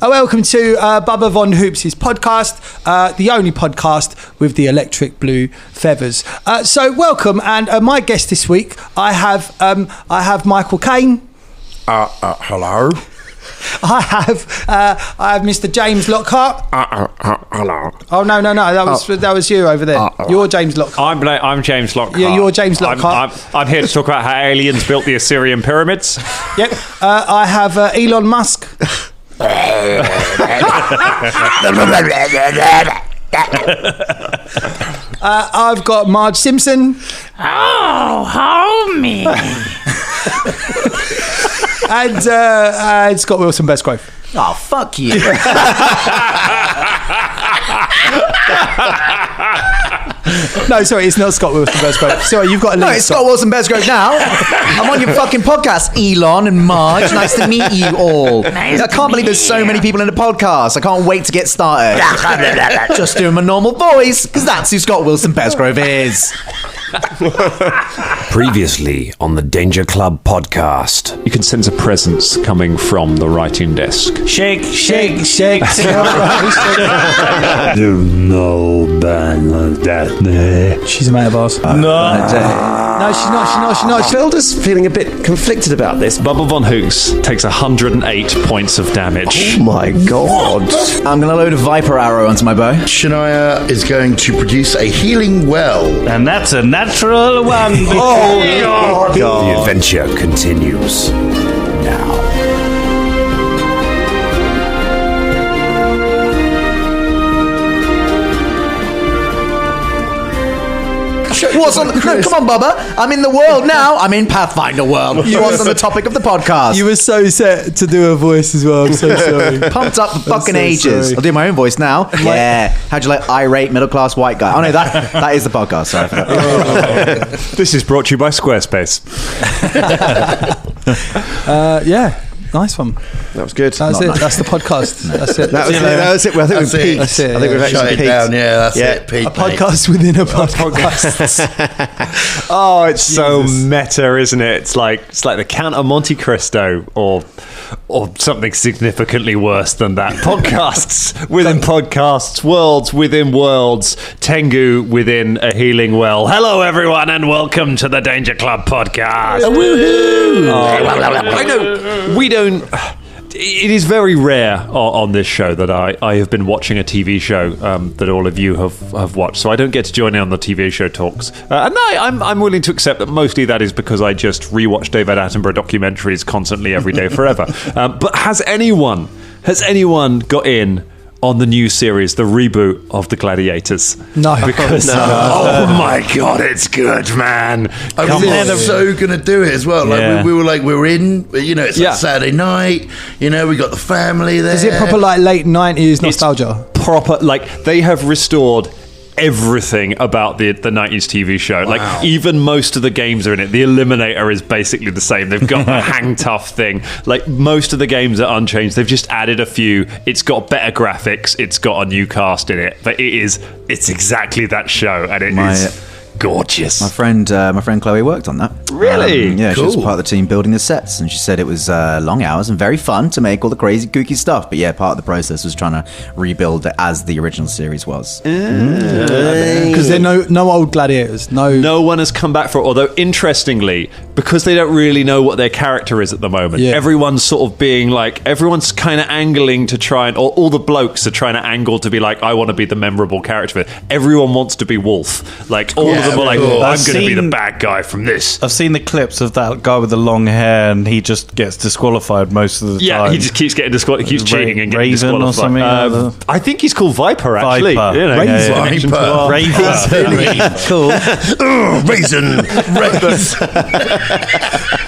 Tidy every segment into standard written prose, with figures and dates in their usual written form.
Welcome to Bubba Von Hoops' podcast, the only podcast with the electric blue feathers. So welcome, and my guest this week, I have Michael Caine. Hello. I have Mr. James Lockhart. Hello. Oh no, that was you over there. You're James Lockhart. I'm James Lockhart. Yeah, you're James Lockhart. I'm here to talk about how aliens built the Assyrian pyramids. Yep. I have Elon Musk. I've got Marge Simpson. Oh, homie. And Scott Wilson Bestgrove. Oh, fuck you. No, sorry, it's not Scott Wilson Bestgrove. Sorry, you've got a link. No, it's Scott Wilson Bestgrove now. I'm on your fucking podcast, Elon and Marge. Nice to meet you all. I can't believe there's so many people in the podcast. I can't wait to get started. Just doing my normal voice, because that's who Scott Wilson Bestgrove is. Previously on the Danger Club podcast. You can sense a presence coming from the writing desk. Shake, shake, shake. No ban like that. She's a mate of ours. No, she's not. Felder's feeling a bit conflicted about this. Bubba Von Hoops takes 108 points of damage. Oh my god. I'm going to load a Viper arrow onto my bow. Shania is going to produce a healing well. And that's a natural one. Oh god. The adventure continues now. What's on? No, come on, Bubba. I'm in the world now. I'm in Pathfinder world. What's on the topic of the podcast? You were so set to do a voice as well. I'm so sorry. Pumped up for fucking so ages. sorry. I'll do my own voice now. Yeah. How'd you like irate middle class white guy? Oh no, that is the podcast. Sorry. This is brought to you by Squarespace. Yeah. Nice one. That was good. That's it. That's the podcast. That's it. That was it. Well, I think we've peaked. That's it. I think we've Shut actually it peaked. down. Yeah, that's Yeah. it. Peak, A podcast within a podcast. Oh, it's so meta, isn't it? It's like the Count of Monte Cristo, or something significantly worse than that. Podcasts within podcasts, worlds within worlds, Tengu within a healing well. Hello, everyone, and welcome to the Danger Club podcast. Woohoo! I know we don't. It is very rare on this show that I have been watching a TV show that all of you have watched, so I don't get to join in on the TV show talks. And I'm willing to accept that mostly that is because I just rewatch David Attenborough documentaries constantly every day forever. But has anyone got in on the new series, the reboot of The Gladiators? No. Because, oh my God, it's good, man. I was so going to do it as well. Like Yeah. we were in, you know, it's like Saturday night, you know, we got the family there. Is it proper like late 90s nostalgia? Proper, like they have restored everything about the 90s TV show. Wow. Like even most of the games are in it. The Eliminator is basically the same. They've got the hang tough thing. Like most of the games are unchanged. They've just added a few. It's got better graphics. It's got a new cast in it. But it's exactly that show, and it is gorgeous. My friend Chloe worked on that. Really? Yeah, Cool. she was part of the team building the sets, and she said it was long hours and very fun to make all the crazy kooky stuff. But yeah, part of the process was trying to rebuild it as the original series was. Because there are no old gladiators. No one has come back for it. Although, interestingly, because they don't really know what their character is at the moment, everyone's sort of being like, everyone's kind of angling to try and, or all the blokes are trying to angle to be like, I want to be the memorable character. Everyone wants to be Wolf. Like, all of them are like, I'm going to be the bad guy from this. I've seen the clips of that guy with the long hair, and he just gets disqualified most of the time. Yeah, he just keeps getting disqualified. He keeps cheating and getting Raven disqualified. or something. I think he's called Viper, actually. Viper. You know, Raven. Cool. Raisin.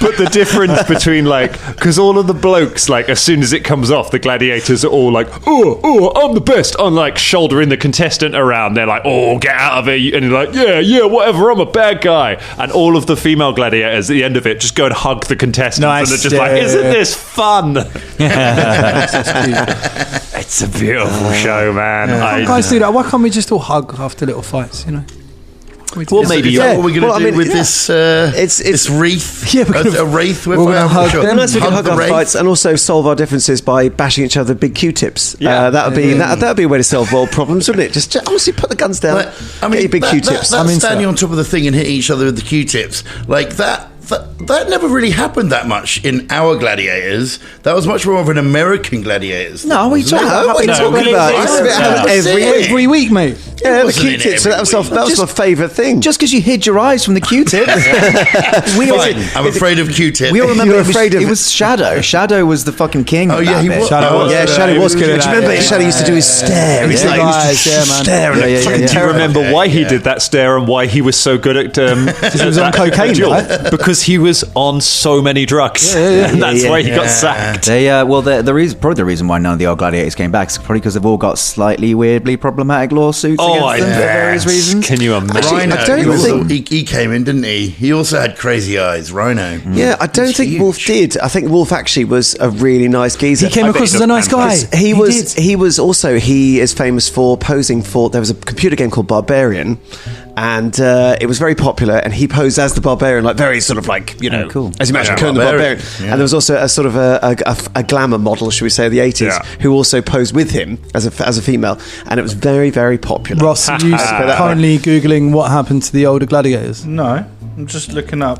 But the difference between, like, because all of the blokes, like, as soon as it comes off, the gladiators are all like, oh, I'm the best. I'm like shouldering the contestant around. They're like, oh, get out of it. And you're like, yeah, whatever. I'm a bad guy. And all of the female gladiators at the end of it just go and hug the contestants. Nice. And they're just like, isn't this fun? It's a beautiful show, man. Why can't guys do that? Why can't we just all hug after little fights, you know? Well, maybe. Is that what we're going to do with this? This wreath. Yeah, we're gonna- a wreath. we're gonna hug them. Unless we can hug the our wraith. fights and also solve our differences by bashing each other with big Q-tips. Yeah. That would be a way to solve world problems, wouldn't it? Just honestly put the guns down. I mean, get your big Q-tips. That standing on top of the thing and hitting each other with the Q-tips, like that never really happened that much in our gladiators. That was much more of an American gladiators. No, what are you talking about? What are you talking about? Every week, mate. Yeah, the wasn't in it Q-tips. So that was every my favourite thing. Just because you hid your eyes from the Q-tip. Fine, I'm afraid of Q-tip. We all remember You're afraid of it was Shadow. Shadow was the fucking king. Oh of yeah, that he bit. was. Shadow was good. Do you remember Shadow used to do his stare? He's like, Guys, yeah, man. staring at fucking Do you remember why he did that stare and why he was so good at? he was on cocaine, right? Because he was on so many drugs, and that's why he got sacked. The reason why none of the old gladiators came back is probably because they've all got slightly weirdly problematic lawsuits against them for various reasons. Can you imagine? Rhino, he came in, didn't he? He also had crazy eyes. Rhino. Yeah, I don't think Wolf did. I think Wolf actually was a really nice geezer. He came across as a nice guy. He is famous for posing for. There was a computer game called Barbarian, and it was very popular. And he posed as the Barbarian, like very sort of like cool. as you imagine, Conan the Barbarian. And there was also a sort of a glamour model, should we say, of the 80s, who also posed with him as a female, and it was very, very popular. Ross, are you currently Googling what happened to the older gladiators? No, I'm just looking up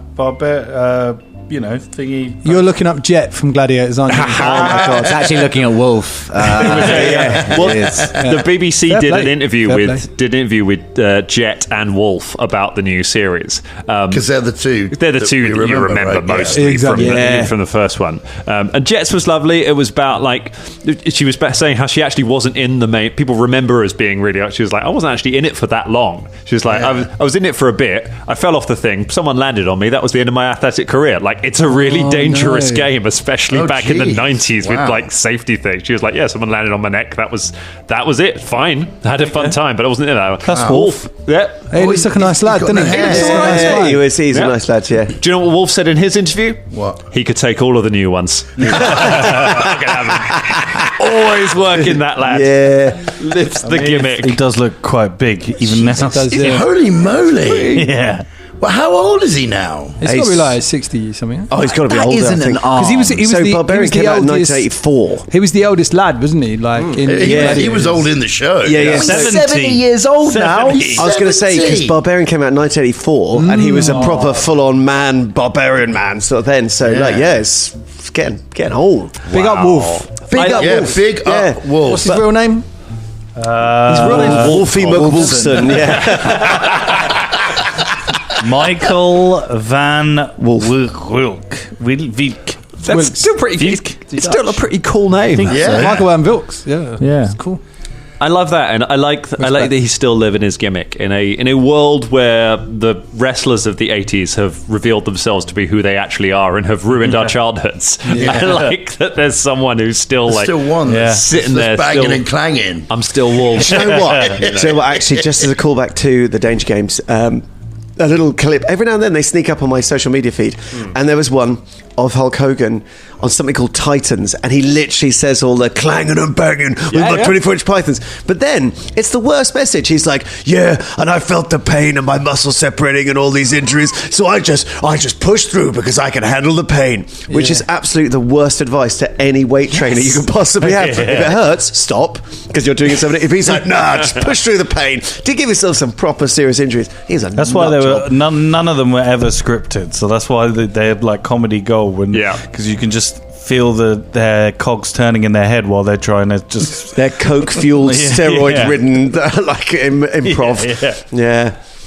thingy. You're looking up Jet from Gladiators, aren't you? Oh my god, it's actually looking at Wolf. Well, the BBC Fair did play. an interview Fair with Jet and Wolf about the new series Because they're the two. They're the two that you remember right? mostly Yeah. Exactly. from the first one. And Jet's was lovely. It was about she was saying how she actually wasn't in the main. People remember her as being really. She was like, I wasn't actually in it for that long. She was like, I was in it for a bit. I fell off the thing. Someone landed on me. That was the end of my athletic career. Like, it's a really dangerous game, especially back in the 90s with like safety things. She was like, yeah, someone landed on my neck. That was it. Fine. I had a fun time, but I wasn't in that. That's Wolf. Yeah. Hey, he looks like a nice lad, doesn't he? He's a nice lad, yeah. Do you know what Wolf said in his interview? What? He could take all of the new ones. Always working that lad. Yeah. Lifts the gimmick. He does look quite big, even now. Holy moly! Yeah. Well, how old is he now? It's got to be like 60 something. Oh, he's got to be That older, isn't I think. an arm. Because he was So the Barbarian came out in oldest- 1984. He was the oldest lad, wasn't he? Like He was old in the show. Yeah. He's 70 years old now. I was going to say, because 70. Barbarian came out in 1984, and he was a proper full-on man, Barbarian man, sort of then. So, it's getting old. Big up Wolf. Big up Yeah, Wolf. big up Wolf. What's his real name? His real name's Wolfie McWolfson, yeah. Michael Van Wolf. Wilk. That's still pretty. It's still a pretty cool name. Yeah. Michael Van Wilkes. Yeah. Yeah. It's cool. I love that, and I like that he's still living his gimmick in a world where the wrestlers of the 80s have revealed themselves to be who they actually are and have ruined our childhoods. I like that there's someone w's still Still one. sitting there banging still, and clanging. I'm still Wolf. Do you know what? Do you know what? Actually, just as a callback to the Danger Games, a little clip. Every now and then they sneak up on my social media feed, and there was one of Hulk Hogan on something called Titans, and he literally says all the clanging and banging with my 24-inch pythons. But then it's the worst message. He's like, and I felt the pain and my muscles separating and all these injuries, so I just pushed through because I can handle the pain, which is absolutely the worst advice to any weight trainer you can possibly have. If it hurts, stop, because you're doing it. If he's like, nah, just push through the pain to give yourself some proper serious injuries, That's why they were none of them were ever scripted. So that's why they had like comedy gold. Because you can just feel their cogs turning in their head while they're trying to just their coke fueled steroid ridden like improv.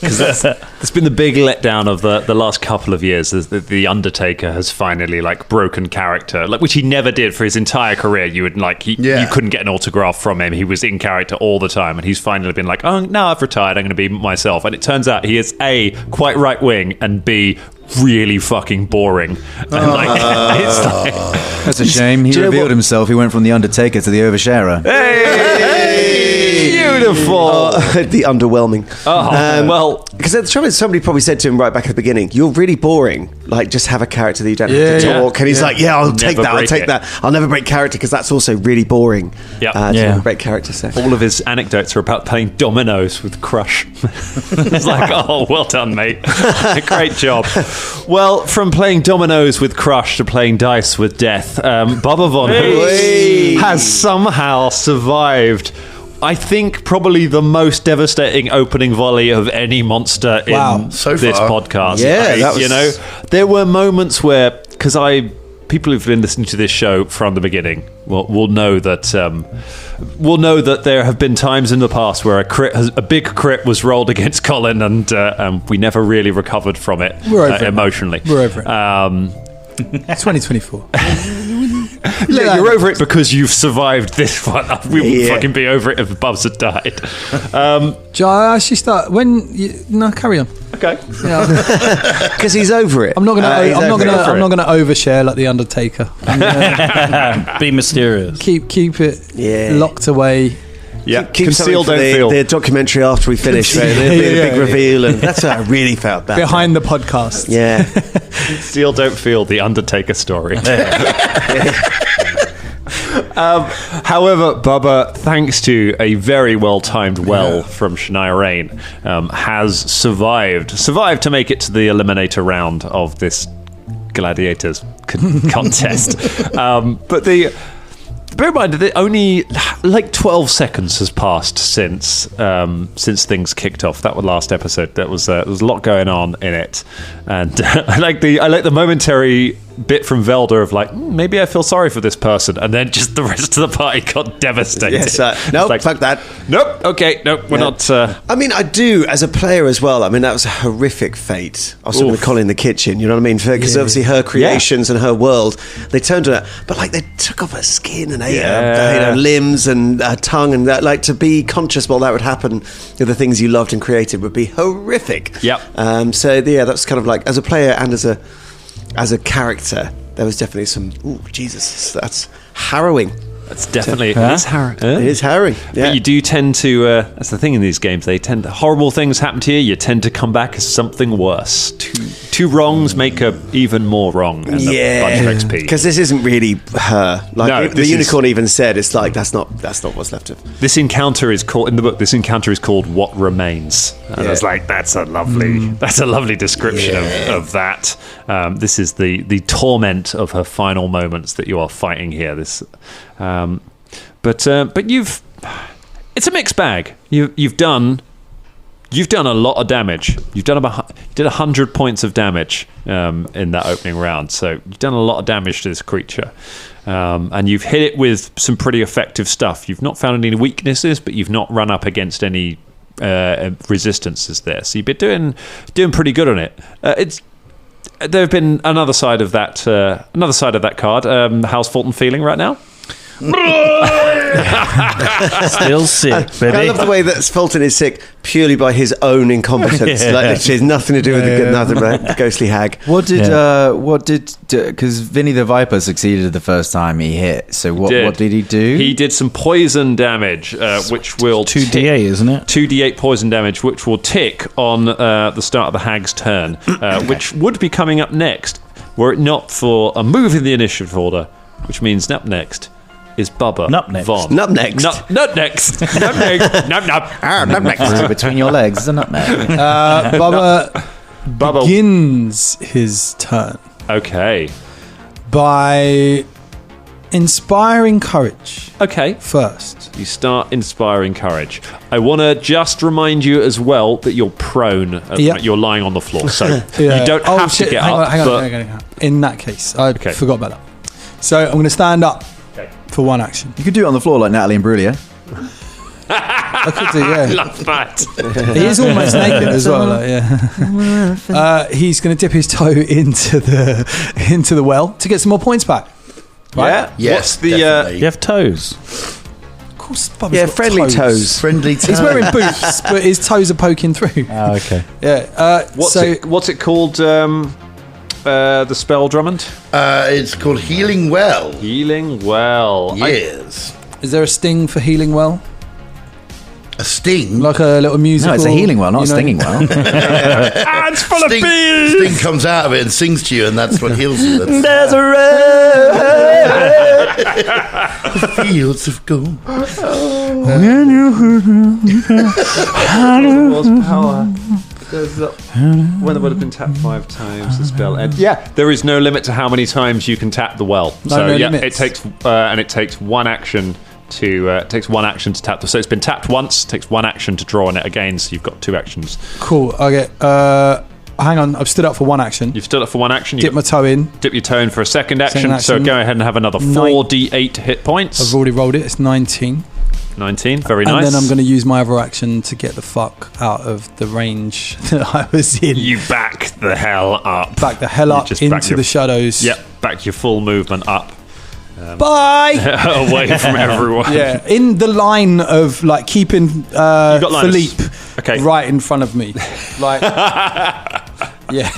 Because that's been the big letdown of the last couple of years. Is that the Undertaker has finally broken character, which he never did for his entire career. You would you couldn't get an autograph from him. He was in character all the time, and he's finally been like, oh, now I've retired, I'm going to be myself. And it turns out he is A, quite right wing, and B, really fucking boring. And That's a shame. He revealed himself. He went from the Undertaker to the Oversharer. Hey! Beautiful. The underwhelming. Well, because the trouble is, somebody probably said to him right back at the beginning, "You're really boring. Like, just have a character that you don't have to talk." And he's like, "Yeah, I'll take that. I'll take that. I'll never break character because that's also really boring." Yeah. to never break character. So. all of his anecdotes are about playing dominoes with Crush. It's like, oh, well done, mate. Great job. Well, from playing dominoes with Crush to playing dice with Death, Bubba Von Hoops has somehow survived, I think, probably the most devastating opening volley of any monster in So this far. podcast. Yeah, that was- You know, there were moments where, because people who've been listening to this show from the beginning will know that there have been times in the past where a big crit was rolled against Colin, and we never really recovered from it emotionally. We're over it. 2024. Yeah, you're over it because you've survived this one. We would fucking be over it if Bubs had died. Shall I actually start? No, carry on. Okay. Because he's over it. I'm not gonna overshare like the Undertaker. Be mysterious. Keep it locked away. Yeah, Keep something for the documentary after we finish. There'll be a big reveal, and that's what I really felt bad. Behind the podcast. Yeah. Still don't feel the Undertaker story. However, Bubba, thanks to a very well-timed from Shania Rain, has survived to make it to the eliminator round of this Gladiators contest. But bear in mind that only like 12 seconds has passed since things kicked off. That was last episode. There was a lot going on in it, and I like the momentary bit from Velda of like, maybe I feel sorry for this person, and then just the rest of the party got devastated. Yes, nope, like, fuck that. Nope. Okay, nope. We're not. I mean, I do as a player as well. I mean, that was a horrific fate. I was talking to Colin in the kitchen. You know what I mean? Because obviously her creations and her world, they turned to her, but like they took off her skin and ate her limbs and her tongue, and that, like, to be conscious while that would happen to the things you loved and created would be horrific. Yep. So that's kind of like, as a player and as a character, there was definitely some. Ooh, Jesus, that's harrowing. That's definitely it is harrowing. It is harrowing. Yeah. But you do tend to. That's the thing in these games. Horrible things happen to you. You tend to come back as something worse. Two wrongs make a even more wrong, and a bunch of XP. Because this isn't really her. Like, No, the unicorn even said, it's like that's not what's left of. This encounter is called in the book. This encounter is called "What Remains," and I was like, "That's a lovely description of that." This is the torment of her final moments that you are fighting here. This, but you've. It's a mixed bag. You've done a lot of damage. You did 100 points of damage in that opening round. So you've done a lot of damage to this creature. And you've hit it with some pretty effective stuff. You've not found any weaknesses, but you've not run up against any resistances there. So you've been doing pretty good on it. There have been another side of that card. How's Fulton feeling right now? Still sick, baby. I love the way that Fulton is sick purely by his own incompetence. Like, it has nothing to do with the ghostly hag. What did because Vinny the Viper succeeded the first time he hit. So what did he do? He did some poison damage, which will 2d8, isn't it? 2d8 poison damage, which will tick on the start of the hag's turn, which would be coming up next, were it not for a move in the initiative order, which means up next is Bubba Von. Nut next. Nut next. Nut next. Nut next. Between your legs is a nutmeg. Bubba begins his turn. Okay. By inspiring courage. Okay. First. You start inspiring courage. I want to just remind you as well that you're prone. You're lying on the floor, so you don't have to get up. Hang on. In that case, I forgot about that. So I'm going to stand up for one action. You could do it on the floor like Natalie Imbruglia. I could do, I love that. He is almost naked as well. Like, he's going to dip his toe into the well to get some more points back. Right? Yeah. Yes. You have toes. Of course, Bubba's got friendly toes. Friendly toes. He's wearing boots, but his toes are poking through. Oh, okay. Yeah. What's it called? The spell, Drummond? It's called Healing Well. Healing Well. Yes. Is there a sting for healing well? A sting? Like a little musical. No, it's a healing well, not a stinging well. It's full of bees. Sting comes out of it and sings to you, and that's what heals you. There's a road. Fields of gold. Power. When the would have been tapped 5 times, the spell ends. Yeah, there is no limit to how many times you can tap the well. No limits. it takes one action to tap the. So it's been tapped once. Takes one action to draw on it again. So you've got 2 actions. Cool. Okay. Hang on. I've stood up for one action. You've stood up for one action. Dip my toe in. Dip your toe in for a second action. Second action. So go ahead and have another 4d8 hit points. I've already rolled it. It's 19. 19. Very nice. And then I'm going to use my other action to get the fuck out of the range that I was in. You back the hell up. Back the hell up into the shadows. Yep. Back your full movement up. Bye. Away from everyone. Yeah, in the line of like keeping Philippe right in front of me, like yeah.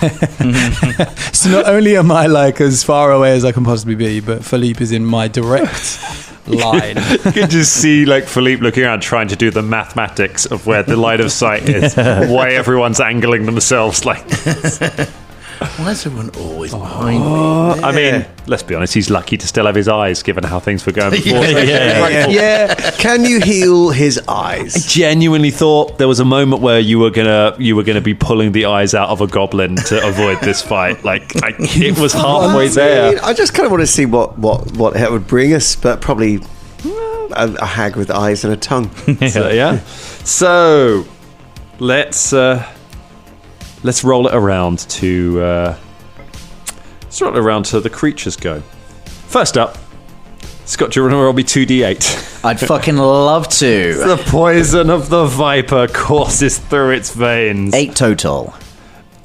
So not only am I like as far away as I can possibly be, but Philippe is in my direct line. You can just see like Philippe looking around trying to do the mathematics of where the line of sight is, why everyone's angling themselves like this. Why is everyone always behind me? I mean, let's be honest, he's lucky to still have his eyes, given how things were going before. Yeah. Can you heal his I eyes? genuinely thought there was a moment where you were gonna be pulling the eyes out of a goblin to avoid this fight. Like it was halfway there. I just kind of want to see what it would bring us, but probably a hag with eyes and a tongue. So let's roll it around to the creatures go. First up, Scott, do you want to roll me 2d8? I'd fucking love to. The poison of the viper courses through its veins. 8 total.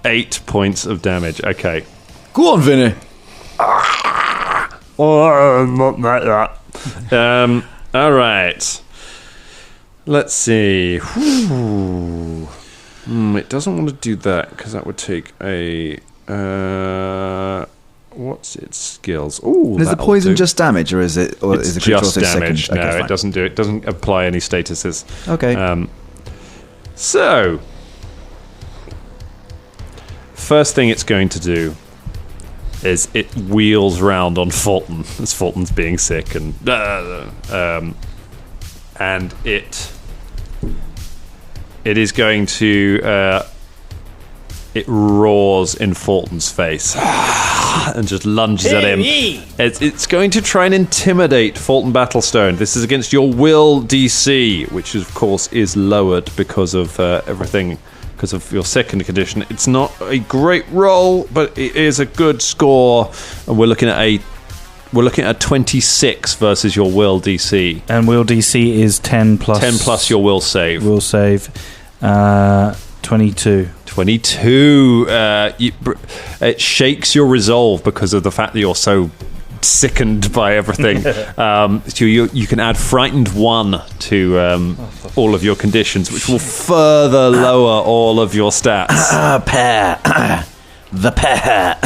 8 points of damage. Okay. Go on, Vinny. Not like that. All right. Let's see. It doesn't want to do that because that would take a. What's its skills? Oh, is the poison just damage, or is it? Or it's is the creature just also damage. sickened? No, Okay, it fine. doesn't do. It doesn't apply any statuses. Okay. So, first thing it's going to do is it wheels round on Fulton as Fulton's being sick, and it is going to it roars in Fulton's face and just lunges at him. It's going to try and intimidate Fulton Battlestone. This is against your will DC, which of course is lowered because of everything, because of your second condition. It's not a great roll, but it is a good score, and we're looking at 26 versus your will DC. And will DC is 10 plus... 10 plus your will save. Will save. 22. 22. It shakes your resolve because of the fact that you're so sickened by everything. So you can add frightened 1 to all of your conditions, which will further lower all of your stats. Pair. The pair.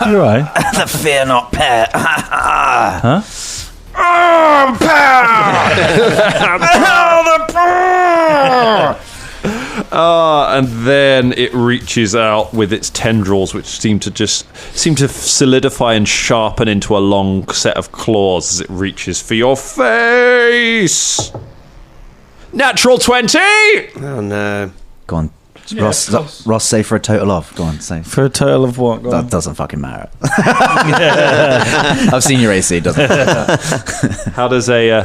You're right. The fear not pair. Huh? And then it reaches out with its tendrils, which seem to solidify and sharpen into a long set of claws as it reaches for your face. Natural 20. Oh no! Go on. Ross, say for a total of. Go on, say. For a total of what? Go That on. doesn't fucking matter. I've seen your AC, it doesn't matter. How does I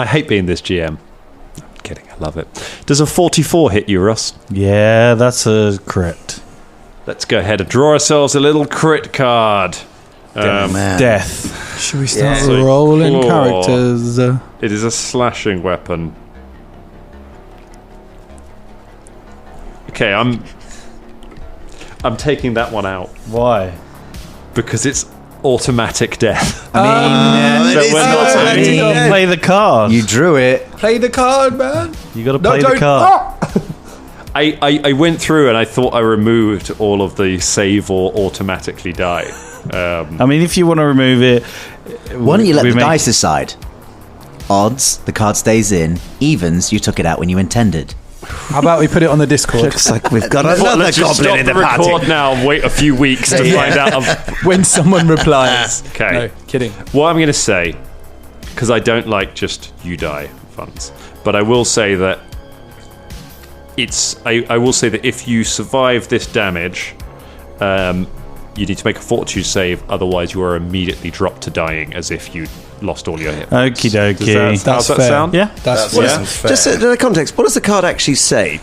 hate being this GM. I'm kidding, I love it. Does a 44 hit you, Ross? Yeah, that's a crit. Let's go ahead and draw ourselves a little crit card. Death. Should we start Yeah. rolling Claw. characters? It is a slashing weapon. Okay, I'm taking that one out Why? because it's automatic death. I mean, So we're not You doing- gotta play the card. you drew it. Play the card, man. You gotta play the card. I went through and I thought I removed all of the save or automatically die. I mean, if you want to remove it... Why don't you let the dice decide Odds, the card stays in. Evens, you took it out when you intended. How about we put it on the Discord? Looks like we've got another Let's just goblin stop in the the record party. now and wait a few weeks to find out. When someone replies. Okay. No, kidding. What I'm going to say, because I don't like just you die funds, but I will say that I will say that if you survive this damage, you need to make a fortitude save, otherwise you are immediately dropped to dying as if you lost all your hit points. Okie dokie. How's That's that fair. sound? Yeah. That's fair. Just in the context, what does the card actually say?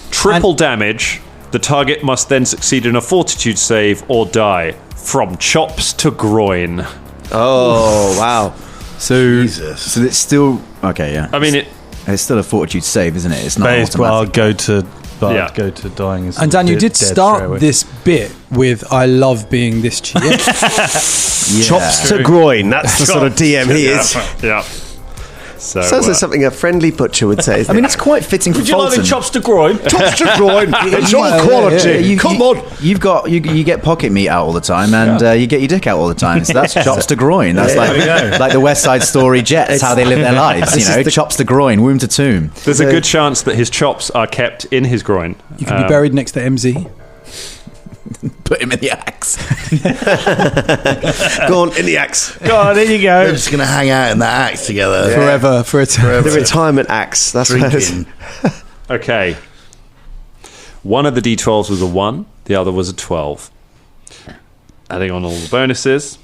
Triple damage. The target must then succeed in a fortitude save or die from chops to groin. Oh, wow. So, Jesus. so it's still okay. Yeah, I mean, it's still a fortitude save, isn't it? It's not Based, well, I'll automatic. go to dying. instead And Dan, you of did dead straight start away. this bit with "I love being this GM." Yeah. Chops to groin. That's the sort of DM he is. Yeah. So, Sounds like something a friendly butcher would say. I mean, it's quite fitting for Fulton. to groin? chops to groin. It's all quality. Come on. You've got you get pocket meat out all the time, and you get your dick out all the time. So that's chops to groin. That's like the West Side Story Jets, how they live their lives. You know, chops to groin, womb to tomb. There's a good chance that his chops are kept in his groin. You can be buried next to MZ. Put him in the axe. Go on, in the axe. Go on, there you They're go. just going to hang out in that axe together. Forever, for eternity. The retirement axe. That's what it is. Drinking. Okay. One of the D12s was a 1, the other was a 12. Adding on all the bonuses.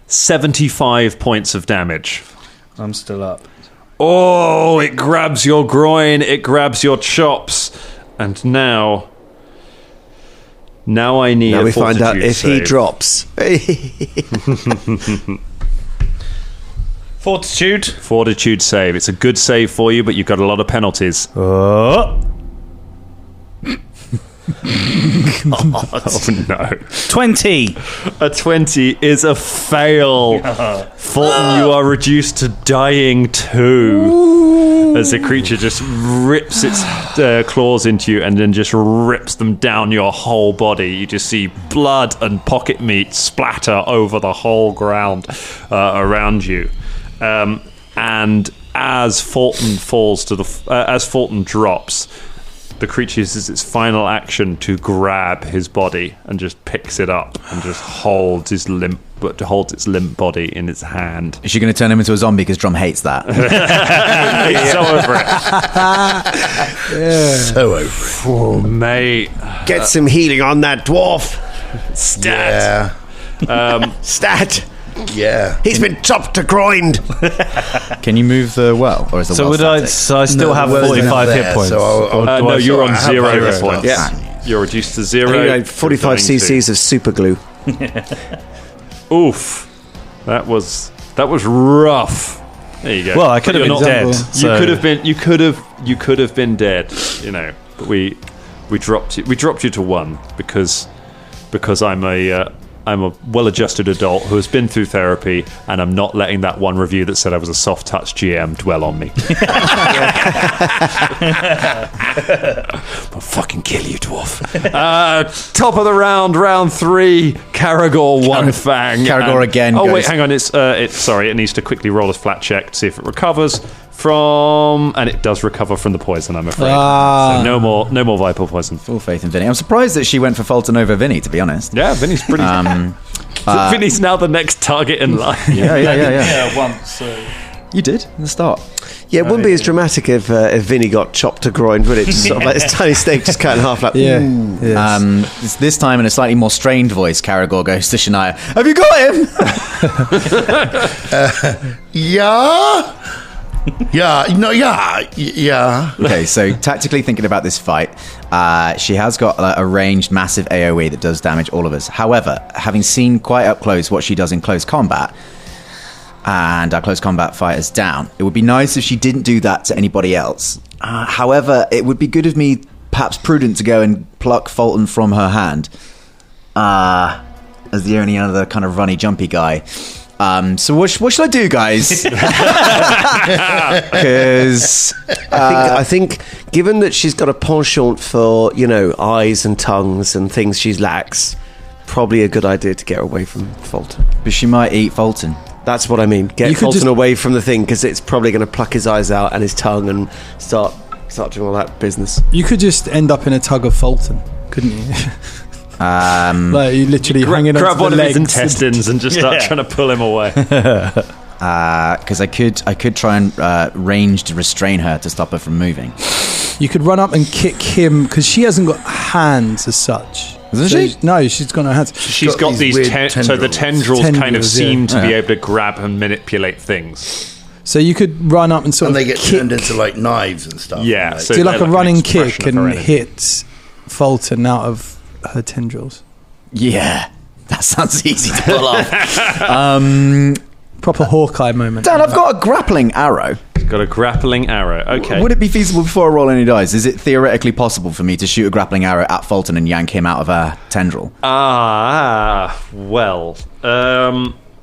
75 points of damage. I'm still up. Oh, it grabs your groin, it grabs your chops. And now I need Now a we find out fortitude if he save. drops. Fortitude. Fortitude save. It's a good save for you, but you've got a lot of penalties. Oh. Oh no. 20. A 20 is a fail. Fulton, you are reduced to dying too. As the creature just rips its claws into you and then just rips them down your whole body. You just see blood and pocket meat splatter over the whole ground around you. And as Fulton falls to as Fulton drops, the creature uses its final action to grab his body and just picks it up and just holds its limp body in its hand. Is she going to turn him into a zombie because Drum hates that? He's so over it. So over it. Oh, mate. Get some healing on that dwarf. Stat. Yeah. Stat. Yeah. He's been chopped to groined. Can you move the well, or is the So well would I? static? So I still No, have the well's 45 not hit there, points. so I'll- Or do No, I- you're on I have 0 hit hit points. Yeah. You're reduced to 0. You know, 45 You're dying cc's of super glue. too. Oof. That was rough. There you go. Well, I could have But been you're dead. not- so- You could have been dead, you know. But we dropped you to 1 because I'm a well-adjusted adult who has been through therapy, and I'm not letting that one review that said I was a soft-touch GM dwell on me. I'll fucking kill you, dwarf. Top of the round 3, Caragor One Fang. Caragor again Oh goes- wait, hang on. It needs to quickly roll a flat check to see if it recovers from, and it does recover from the poison, I'm afraid. So no more viper poison. Full faith in Vinny. I'm surprised that she went for Fulton over Vinny, to be honest. Yeah, Vinny's pretty. Vinny's now the next target in line. Yeah. Yeah, once. So. You did in the start. Yeah, it wouldn't be as dramatic if Vinny got chopped to groin, would it? Just sort of like this tiny steak just cut in half like, Yeah. ooh. Yes. This time in a slightly more strained voice, Caragor goes to Shania. Have you got him? Yeah? Yeah. No, yeah. Yeah. Okay, so tactically thinking about this fight, she has got a ranged massive AoE that does damage all of us. However, having seen quite up close what she does in close combat, and our close combat fighters down, it would be nice if she didn't do that to anybody else. However, it would be good of me, perhaps prudent, to go and pluck Fulton from her hand, as the only other kind of runny, jumpy guy. So what should I do, guys? Because I think, given that she's got a penchant for, eyes and tongues and things she lacks, probably a good idea to get her away from Fulton. but she might eat Fulton. That's what I mean. You Get could Fulton just- away from the thing, because it's probably going to pluck his eyes out and his tongue and start doing all that business. You could just end up in a tug of Fulton, couldn't you? Like you literally hanging Grab onto one the of his legs. intestines and just start trying to pull him away. Because I could try and ranged restrain her to stop her from moving. You could run up and kick him because she hasn't got hands as such. Isn't she? No, she's got no hands. She's got these weird so the tendrils kind of Tendrils, seem yeah. to be able to grab and manipulate things. So you could run up and sort And of they get kick, turned into like knives and stuff. Yeah, Like, so do like they're a like an running expression kick of her and energy. hit Fulton out of her tendrils. Yeah, that sounds easy to pull off. Proper Hawkeye moment. Dan, I've got a grappling arrow. Got a grappling arrow. Okay. Would it be feasible before I roll any dice? Is it theoretically possible for me to shoot a grappling arrow at Fulton and yank him out of a tendril? Well.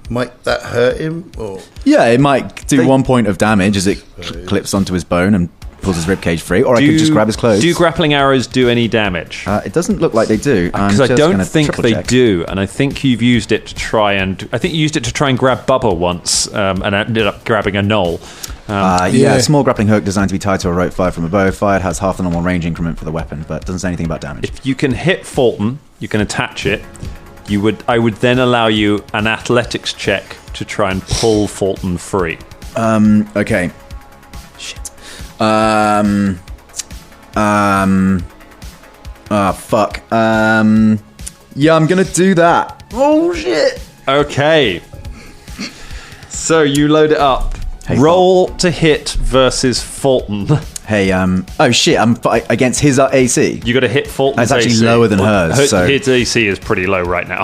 might that hurt him? Or Yeah, it might do 1 point of damage as it clips onto his bone and pulls his ribcage free, or I could just grab his clothes. Do grappling arrows do any damage? It doesn't look like they do. Because I don't think they do, and I think you've used it to try and... I think you used it to try and grab Bubba once, and ended up grabbing a knoll. Yeah, a small grappling hook designed to be tied to a rope fired from a bow. Fired has half the normal range increment for the weapon, but doesn't say anything about damage. If you can hit Fulton, you can attach it. I would then allow you an athletics check to try and pull Fulton free. Okay. Shit. Fuck. Yeah, I'm gonna do that. Oh, shit. Okay. So you load it up. Hey, Roll to hit versus Fulton. Hey, oh shit, I'm against his AC. You got to hit Fulton's That's actually AC. lower than hers, so- His AC is pretty low right now.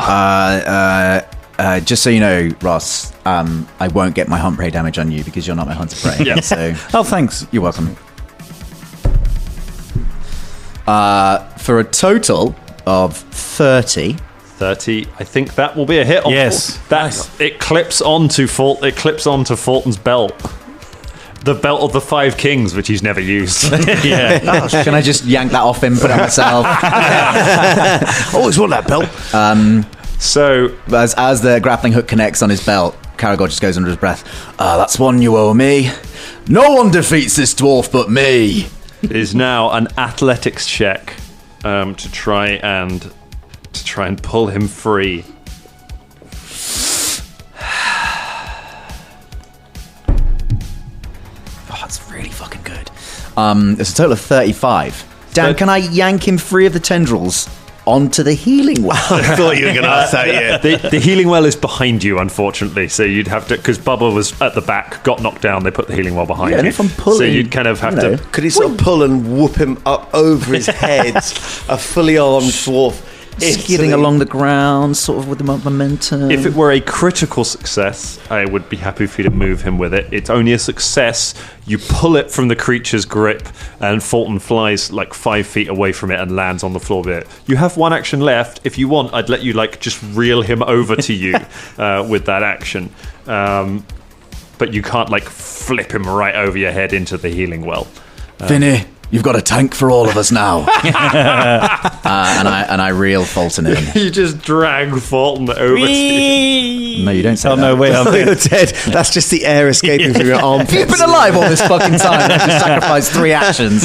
Just so you know, Ross, I won't get my hunt prey damage on you because you're not my hunter prey. Yeah. So Oh, thanks. you're welcome. For a total of 30. 30. I think that will be a hit. On Yes. It clips onto Fulton's belt. The belt of the Five Kings, which he's never used. Yeah. Can I just yank that off him, put it on myself? Always want that belt. So As the grappling hook connects on his belt, Karagor just goes under his breath. That's one you owe me. No one defeats this dwarf but me. is now an athletics check to try and pull him free. Oh, that's really fucking good. It's a total of 35. Dan, can I yank him free of the tendrils onto the healing well? I thought you were going to ask that, yeah. The healing well is behind you, unfortunately. So you'd have to, because Bubba was at the back, got knocked down. They put the healing well behind Yeah, and you. if I'm pulling, so you'd kind of have you know. to. Could he sort of pull and whoop him up over his head? A fully armed dwarf. Skidding along the ground, sort of with the momentum. If it were a critical success, I would be happy for you to move him with it. It's only a success. You pull it from the creature's grip, and Fulton flies like 5 feet away from it and lands on the floor with it. You have one action left. If you want, I'd let you like just reel him over to you with that action. But you can't like flip him right over your head into the healing well. Vinny, you've got a tank for all of us now. and I reel Fulton in. You just drag Fulton over to you. No, you don't say Oh, that. no, wait. Oh, you're dead. That's just the air escaping through your armpits. You've been alive all this fucking time. I just sacrificed 3 actions.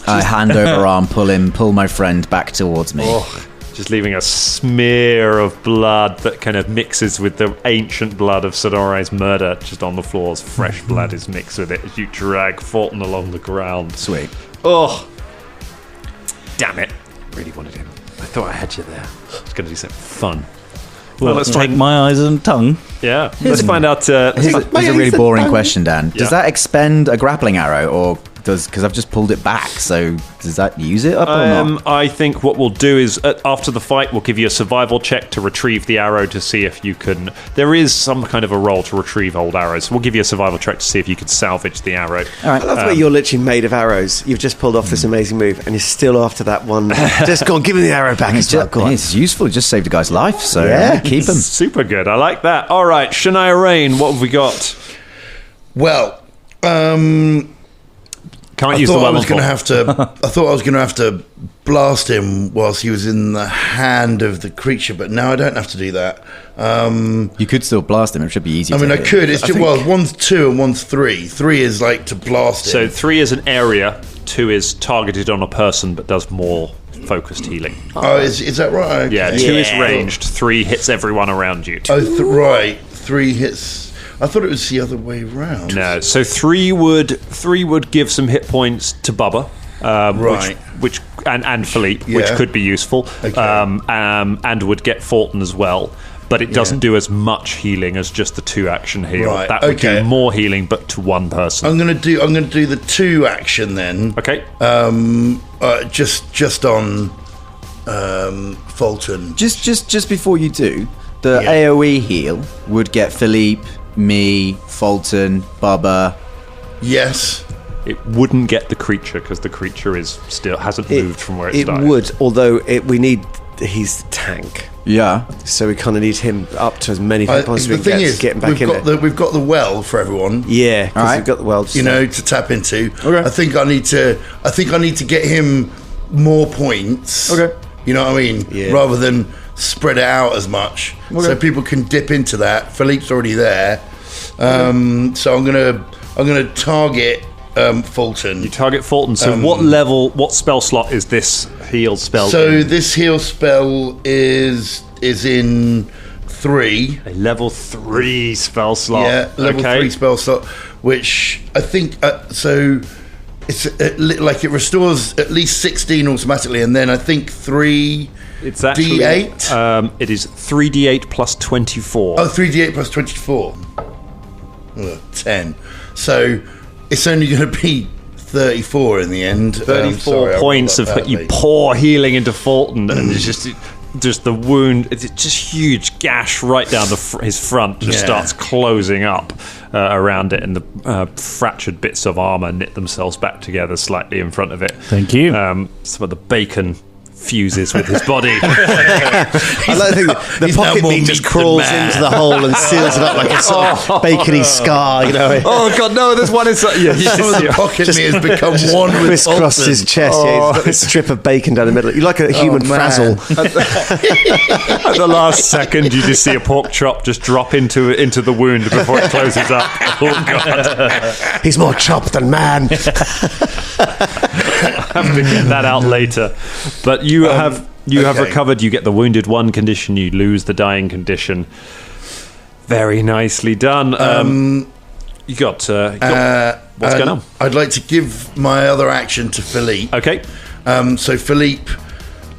I hand over arm, pull my friend back towards me. Just leaving a smear of blood that kind of mixes with the ancient blood of Sonorai's murder just on the floor. As fresh blood is mixed with it as you drag Fulton along the ground. Sweet. Oh, damn it. Really wanted him. I thought I had you there. I was going to do something fun. Well, let's take find- my eyes and tongue. Yeah, let's find out. Here's a really boring question, Dan. Yeah. Does that expend a grappling arrow, or because I've just pulled it back, so does that use it up or not? I think what we'll do is after the fight, we'll give you a survival check to retrieve the arrow to see if you can. There is some kind of a roll to retrieve old arrows. We'll give you a survival check to see if you can salvage the arrow. All right. I love the way you're literally made of arrows. You've just pulled off this amazing move, and you're still after that one. Just go on, give me the arrow back as well. Go on. It's useful. It just saved a guy's life, so Yeah. keep him. Super good. I like that. All right, Shania Rain, what have we got? Well, Can't use the well. I thought I was going to have to blast him whilst he was in the hand of the creature, but now I don't have to do that. You could still blast him. It should be easy. I could. It's just, one's 2 and one's 3. 3 is like to blast him. So 3 is an area. 2 is targeted on a person, but does more focused healing. Oh, is that right? Okay. Yeah, 2 is ranged. 3 hits everyone around you. Right. 3 hits. I thought it was the other way round. No, so 3 would give some hit points to Bubba, right? Which and Philippe, Yeah. which could be useful, Okay. and would get Fulton as well. But it doesn't do as much healing as just the 2 action heal. Right, That would okay. do more healing, but to one person. I'm gonna do the 2 action then. Okay. Just on Fulton. Just before you do, the Yeah. AoE heal would get Philippe, me, Fulton, Bubba. Yes. It wouldn't get the creature because the creature hasn't moved from where it started. It would, although we need he's the tank. Yeah. So we kind of need him up to as many people as The we thing can is, get him back we've in got there. we've got the well for everyone. Yeah, because Alright. we've got the world. To tap into. Okay. I think I need to get him more points. Okay. You know what I mean? Yeah. Rather than spread it out as much, so people can dip into that. Philippe's already there, so I'm gonna target Fulton. You target Fulton. So what spell slot is this heal spell So in? this heal spell is in 3. A level 3 spell slot. Yeah, level 3 spell slot, which I think so. It's like it restores at least 16 automatically, and then I think 3. It's actually D8. It is 3d8 plus 24. Oh, 3d8 plus 24. 10. So it's only going to be 34 in the end. 34 points of you pour healing into Fulton, and it's just the wound. It's just huge gash right down his front. Just starts closing up around it, and the fractured bits of armor knit themselves back together slightly in front of it. Thank you. Some of the bacon fuses with his body. I like to think that the He's now pocket more meat just meat than crawls man. into the hole and seals it up like a sort of bacony scar, you know. Oh god, no! There's one inside. Yeah, you Some of the pocket meat has become one with crisscrossed Fulton. his chest. Yeah, he's got this strip of bacon down the middle. You're like a human man. frazzle. At the last second, you just see a pork chop just drop into the wound before it closes up. Oh god! He's more chop than man. Have to get that out later. But you have recovered. You get the wounded 1 condition. You lose the dying condition. Very nicely done. You got what's going on? I'd like to give my other action to Philippe. Okay. So Philippe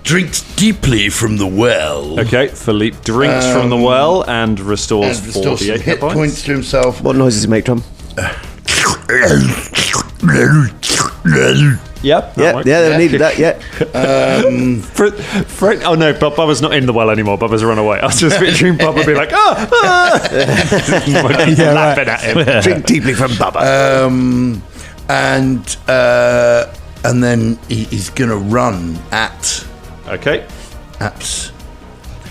drinks deeply from the well. Okay. Philippe drinks from the well and restores And restores 48 some hit points to himself. What noise does he make, Drum? Yep. Yeah, they needed that. Yeah. Oh no, Bubba's not in the well anymore. Bubba's run away. I was just picturing Bubba be like, laughing at him. Drink deeply from Bubba. And then he's gonna run at Okay.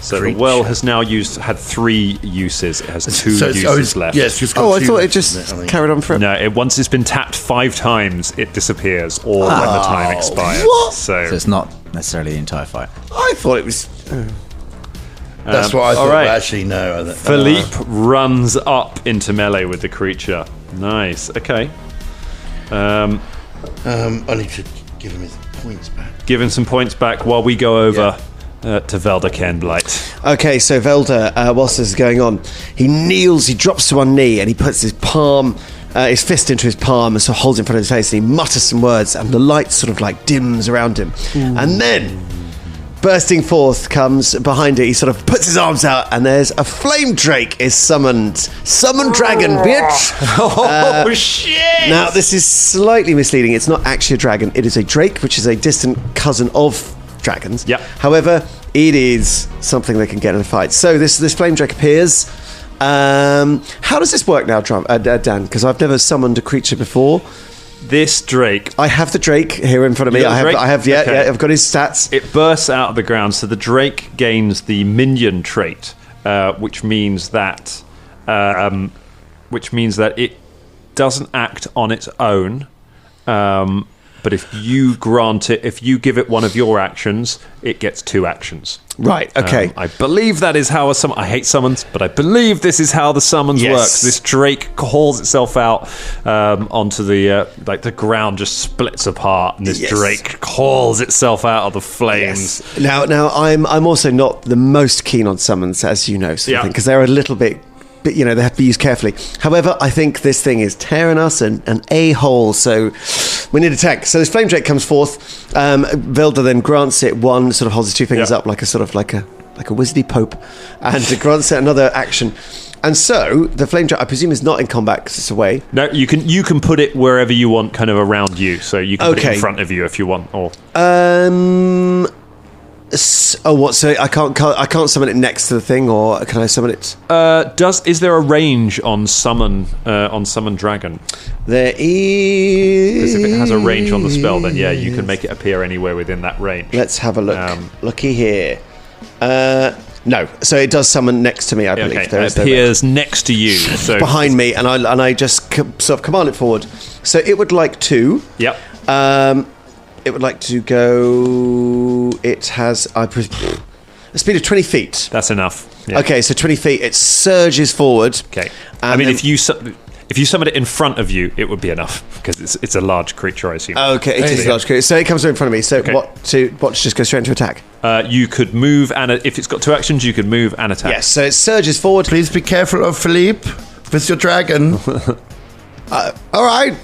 So creature. the well has now had 3 uses. It has 2 uses left. Yes, just got Oh, I 2 thought it uses, just I think. carried on forever. No, once it's been tapped 5 times, it disappears, or when the time expires. What? So it's not necessarily the entire fight. I thought it was. That's what I all thought. right. But actually, no. Philippe runs up into melee with the creature. Nice. Okay. I need to give him his points back. Give him some points back while we go over to Velda Cairnblight. Okay, so Velda, whilst this is going on, he kneels, he drops to one knee, and he puts his palm, his fist into his palm, and sort of holds it in front of his face, and he mutters some words, and the light sort of like dims around him. And then, bursting forth comes behind it, he sort of puts his arms out, and there's a flame drake is summoned. Summon dragon, bitch! Oh, shit! Now, this is slightly misleading. It's not actually a dragon. It is a drake, which is a distant cousin of dragons. Yep. However, it is something they can get in a fight. So this flame drake appears. How does this work now, Dan? Because I've never summoned a creature before. This drake, I have the drake here in front of me. You got the drake? Okay. I've got his stats. it bursts out of the ground. So the drake gains the minion trait, which means that it doesn't act on its own, but if you grant it, if you give it one of your actions, it gets 2 actions. Right, okay. I believe that is how I hate summons, but I believe this is how the summons works. This drake hauls itself out onto the the ground just splits apart, and this drake hauls itself out of the flames. Now I'm also not the most keen on summons, as you know, because they're a little bit, they have to be used carefully. However, I think this thing is tearing us an a-hole, so we need a attack. So this flame drake comes forth. Vilda then grants it one, sort of holds his 2 fingers up like a wizardy pope, and grants it another action. And so the flame drake, I presume, is not in combat because it's away. No, you can put it wherever you want, kind of around you. So you can put it in front of you if you want. Or So I can't summon it next to the thing, or can I summon it? Is there a range on summon dragon? There is. Because if it has a range on the spell, then you can make it appear anywhere within that range. Let's have a look. Looky here. No, so it does summon next to me, I believe. Okay. It appears next to you, so behind me, and I just sort of command it forward. So it would like to. Yep. It would like to go. It has a speed of 20 feet. That's enough. Yeah. Okay, so 20 feet. It surges forward. Okay. I mean, if you summon it in front of you, it would be enough because it's a large creature, I assume. Okay, it is a large creature. So it comes in front of me. So what to just go straight into attack? You could move, and if it's got 2 actions, you could move and attack. Yes. So it surges forward. Please be careful of Philippe. It's your dragon. All right.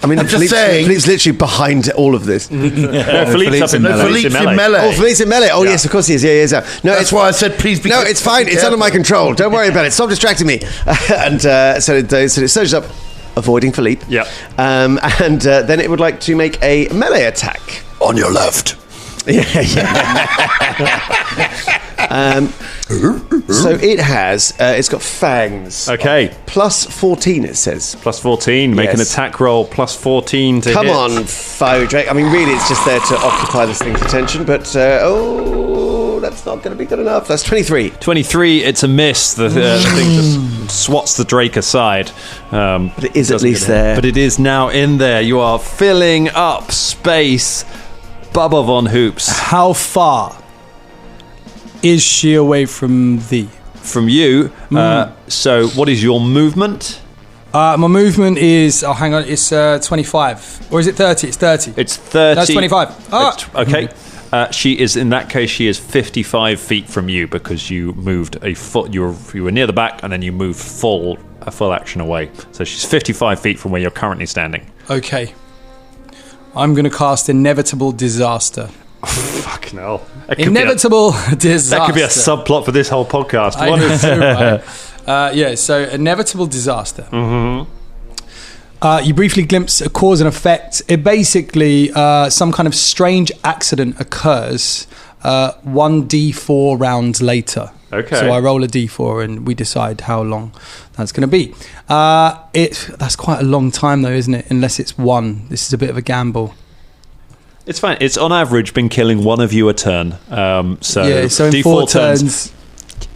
I mean, I'm just saying. Philippe's literally behind all of this. Philippe's in melee. Philippe's in melee. Oh, Philippe's in melee. Oh, yes, of course he is. Yeah, he is. No, that's why I said please be. No, it's fine. It's under my control. Don't worry about it. Stop distracting me. And so it surges up, avoiding Philippe. Yeah. And then it would like to make a melee attack On your left. So it has. It's got fangs. Okay. Plus 14, it says. Plus 14. Make an attack roll. Plus 14 to Come hit. on, Faux Drake. I mean, really, it's just there to occupy this thing's attention. But that's not going to be good enough. That's 23. 23. It's a miss. The thing just swats the drake aside. But it is at least there. But it is now in there. You are filling up space. Bubba Von Hoops. How far is she away from thee? From you. So what is your movement? My movement is... Oh, hang on. It's 25. Or is it 30? It's 30. It's 30. That's 25. Oh. Okay. She is, in that case, she is 55 feet from you because you moved a foot. You were near the back and then you moved a full action away. So she's 55 feet from where you're currently standing. Okay. I'm going to cast Inevitable Disaster. Fucking hell. Inevitable Disaster. That could be a subplot for this whole podcast. I know, right? So Inevitable Disaster. Mm-hmm. You briefly glimpse a cause and effect. It basically, some kind of strange accident occurs 1d4 rounds later. Okay. So I roll a d4 and we decide how long that's going to be. That's quite a long time though, isn't it? Unless it's 1. This is a bit of a gamble. It's fine. It's on average been killing one of you a turn. So in D4 4 turns.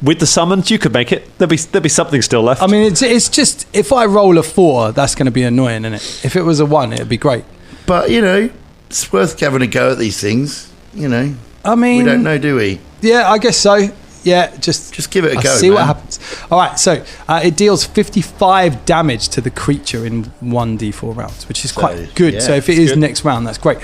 With the summons, you could make it. There'll be something still left. I mean, it's just if I roll a 4, that's going to be annoying, isn't it? If it was a 1, it'd be great. But it's worth having a go at these things. I mean, we don't know, do we? Yeah, I guess so. Yeah, just give it a go. See what happens. All right, so it deals 55 damage to the creature in 1d4 rounds, which is quite good. Yeah, so if it is next round, that's great.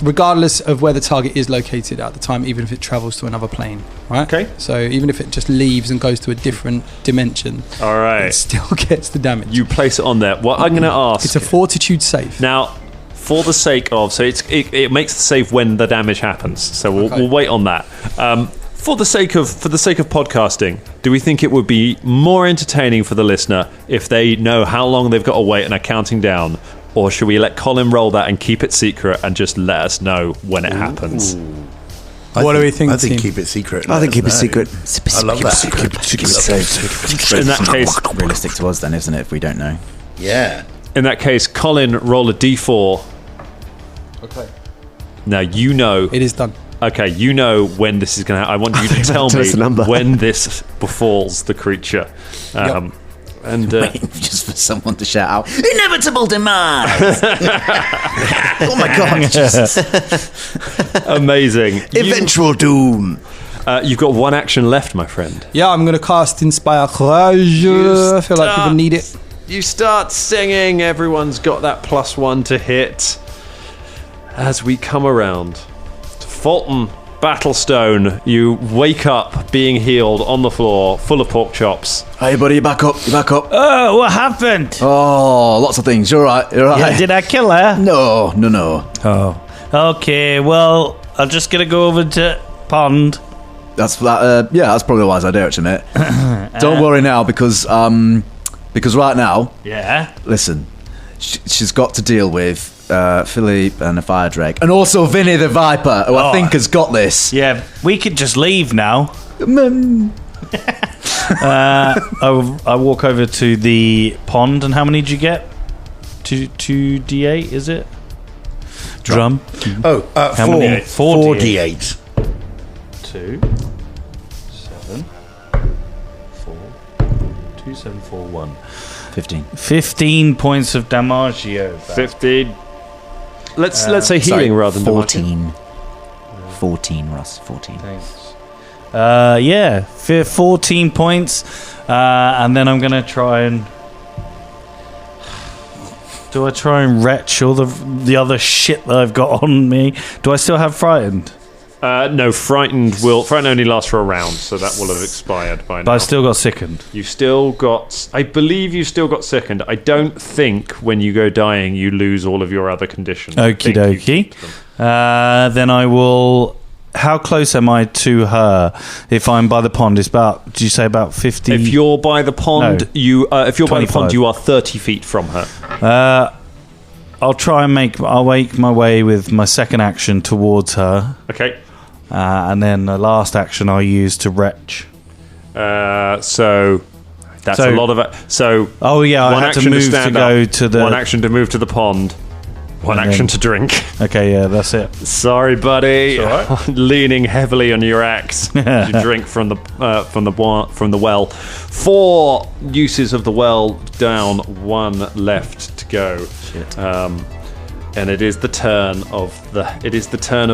Regardless of where the target is located at the time, even if it travels to another plane, right? Okay. So even if it just leaves and goes to a different dimension, all right, it still gets the damage. You place it on there. What I'm going to ask. It's a fortitude save. Now, for the sake of, so it makes the save when the damage happens. So we'll wait on that. For the sake of podcasting, do we think it would be more entertaining for the listener if they know how long they've got to wait and are counting down, or should we let Colin roll that and keep it secret and just let us know when it happens? What do we think? I think keep it secret. I think keep it secret. I love that. Keep it safe. In that case, realistic to us then, isn't it? If we don't know. Yeah. In that case, Colin, roll a d4. Okay. Now you know it is done. Okay, you know when this is going to happen. I want you to tell me when this befalls the creature. And Waiting just for someone to shout out, "Inevitable demise!" Oh my god! amazing. Eventual doom. You've got one action left, my friend. Yeah, I'm going to cast Inspire Courage. I feel like people need it. You start singing. Everyone's got that +1 to hit. As we come around to Fulton Battlestone, you wake up being healed on the floor, full of pork chops. Hey, buddy, you back up. Oh, what happened? Oh, lots of things. You're right. Yeah, did I kill her? No. Oh. Okay, well, I'm just going to go over to pond. That's probably a wise idea, actually, mate. Don't worry now, because right now, Yeah? listen, she's got to deal with Philippe and the Fire Drake, and also Vinny the Viper, who I think has got this. Yeah, we could just leave now. I walk over to the pond, and how many did you get? 2d8, is it? Drum. Oh, How many? 4d8. 2, 7, 4, 2, 7, 4, 1. 15 points of damaggio. 15. Let's say healing rather than 14. 14, Russ. 14. Thanks. 14 points, and then I'm gonna try and. Do I try and retch all the other shit that I've got on me? Do I still have frightened? No, frightened only lasts for a round, so that will have expired by now. But I still got sickened. I believe you still got sickened. I don't think when you go dying you lose all of your other conditions. Okie dokie. Then I will. How close am I to her? If I'm by the pond, it's about. Did you say about 50? If you're by the pond, No. you are 25. You are 30 feet from her. I'll try and I'll make my way with my second action towards her. Okay. And then the last action I'll use to retch. So that's a lot of it. So oh yeah, I had to move to go to the one action to move to the pond, one action to drink. Okay, yeah, that's it. Sorry, buddy. Leaning heavily on your axe. You drink from the well. 4 uses of the well down, 1 left to go. Shit. And it is the turn of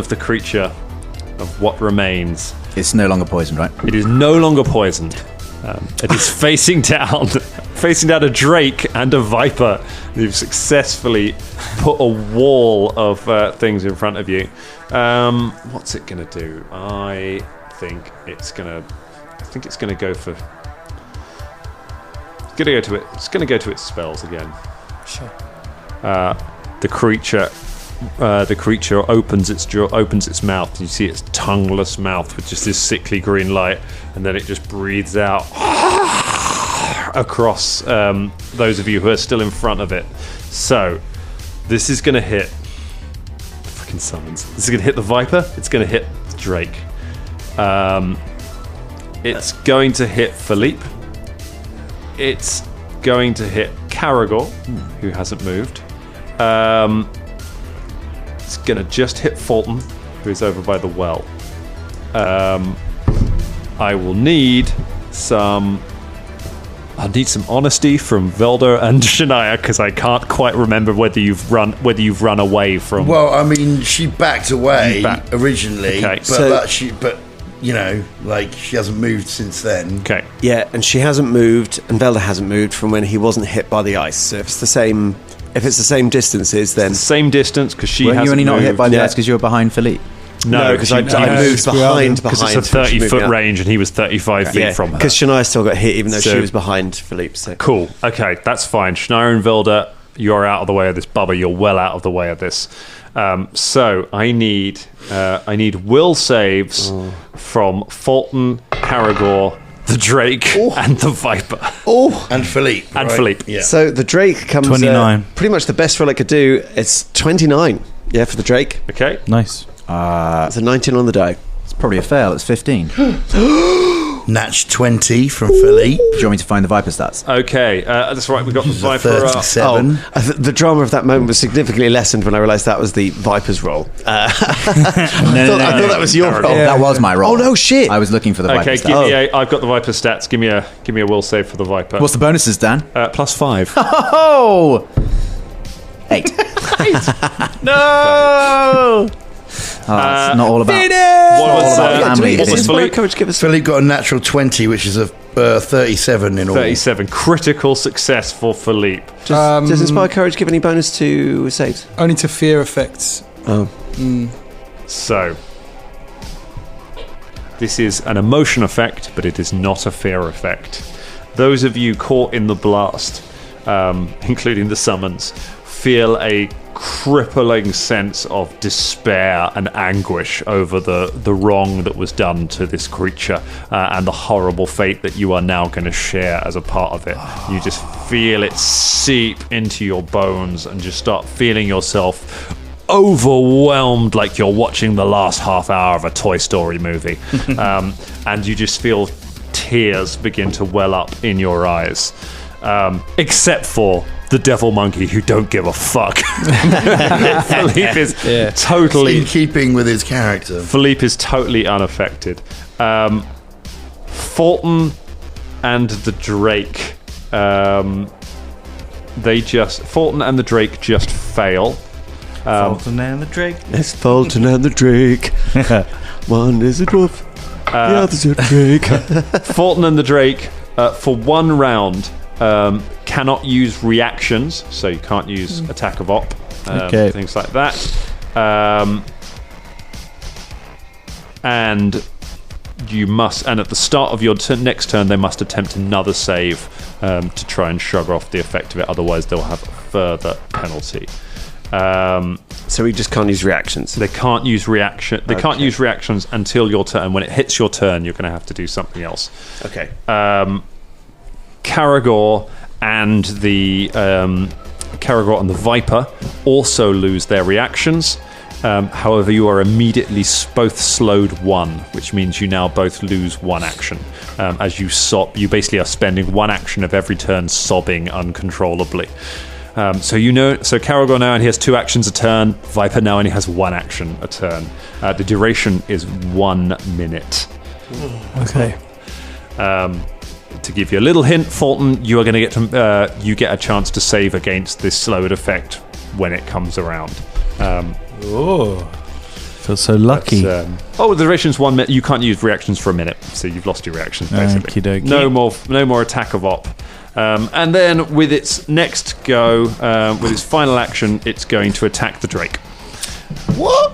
the creature. Of what remains. It's no longer poisoned, right? It is no longer poisoned. It is facing down a drake and a viper. You've successfully put a wall of things in front of you. What's it going to do? I think it's going to go for. It's going to go to its spells again. Sure. The creature opens its mouth, and you see its tongueless mouth with just this sickly green light, and then it just breathes out across those of you who are still in front of it. So this is going to hit fucking summons. This is going to hit the viper. It's going to hit the drake. It's going to hit Philippe. It's going to hit Caragor, who hasn't moved. It's going to just hit Fulton, who is over by the well. I will need some honesty from Velda and Shania, because I can't quite remember whether you've run away from. Well, I mean, she backed away originally, Okay. but you know, like, she hasn't moved since then. Okay. Yeah, and she hasn't moved, and Velda hasn't moved from when he wasn't hit by the ice. So if it's the same distances, then Same distance, because she hasn't you only not moved. hit by the ice because you were behind Philippe? No, because I moved behind. Because it's a 30-foot range, and he was 35 feet from her. Because Shania still got hit, even though So- she was behind Philippe. So. Cool. Okay, that's fine. Shania and Velda, you're out of the way of this. Bubba, you're well out of the way of this. So I need will saves from Fulton, Caragor, the Drake, and the Viper. And Philippe. And right? Philippe. Yeah. So the Drake comes 29. Pretty much the best roll I could do. It's 29. Yeah, for the Drake. Okay. Nice. It's a 19 on the die. It's probably a fail. It's 15. Natch 20 from Philippe. Do you want me to find the Viper stats? Okay, that's right. We got the Which is a Viper up. 37. The drama of that moment was significantly lessened when I realised that was the Viper's roll. I thought that was your roll. That was my roll. Oh no, shit! I was looking for the Viper Okay, stats. give me I've got the Viper stats. Give me a will save for the Viper. What's the bonuses, Dan? +5. Oh! 8. No. It's not all about... What was family. what was Philippe? Courage, give us. Philippe got a natural 20, which is a 37 in all. 37. Critical success for Philippe. Does Inspire Courage give any bonus to saves? Only to fear effects. Oh. So, this is an emotion effect, but it is not a fear effect. Those of you caught in the blast, including the summons, feel a crippling sense of despair and anguish over the wrong that was done to this creature and the horrible fate that you are now going to share as a part of it. You just feel it seep into your bones and just start feeling yourself overwhelmed like you're watching the last half hour of a Toy Story movie. And you just feel tears begin to well up in your eyes. Except for the devil monkey who don't give a fuck. Philippe is totally in keeping with his character. Philippe is totally unaffected. Fulton and the Drake, Fulton and the Drake just fail. Fulton and the Drake. It's Fulton and the Drake. One is a dwarf, the other's a Drake. Fulton and the Drake, for one round, cannot use reactions, so you can't use attack of op, things like that. And you must, and at the start of your next turn, they must attempt another save to try and shrug off the effect of it. Otherwise, they'll have a further penalty. So we just can't use reactions. They can't use reaction. They can't use reactions until your turn. When it hits your turn, you're going to have to do something else. Okay. Karagor and the Viper also lose their reactions. However, you are immediately both slowed 1, which means you now both lose 1 action. As you sob, you basically are spending 1 action of every turn sobbing uncontrollably. So Karagor now only has 2 actions a turn. Viper now only has 1 action a turn. The duration is 1 minute. Okay. To give you a little hint, Fulton, you are going to get you get a chance to save against this slowed effect when it comes around. Feel so lucky. The duration's 1 minute. You can't use reactions for a minute, so you've lost your reactions basically. Okey-dokey. No more attack of op. And then with its next go, with its final action, it's going to attack the Drake. What?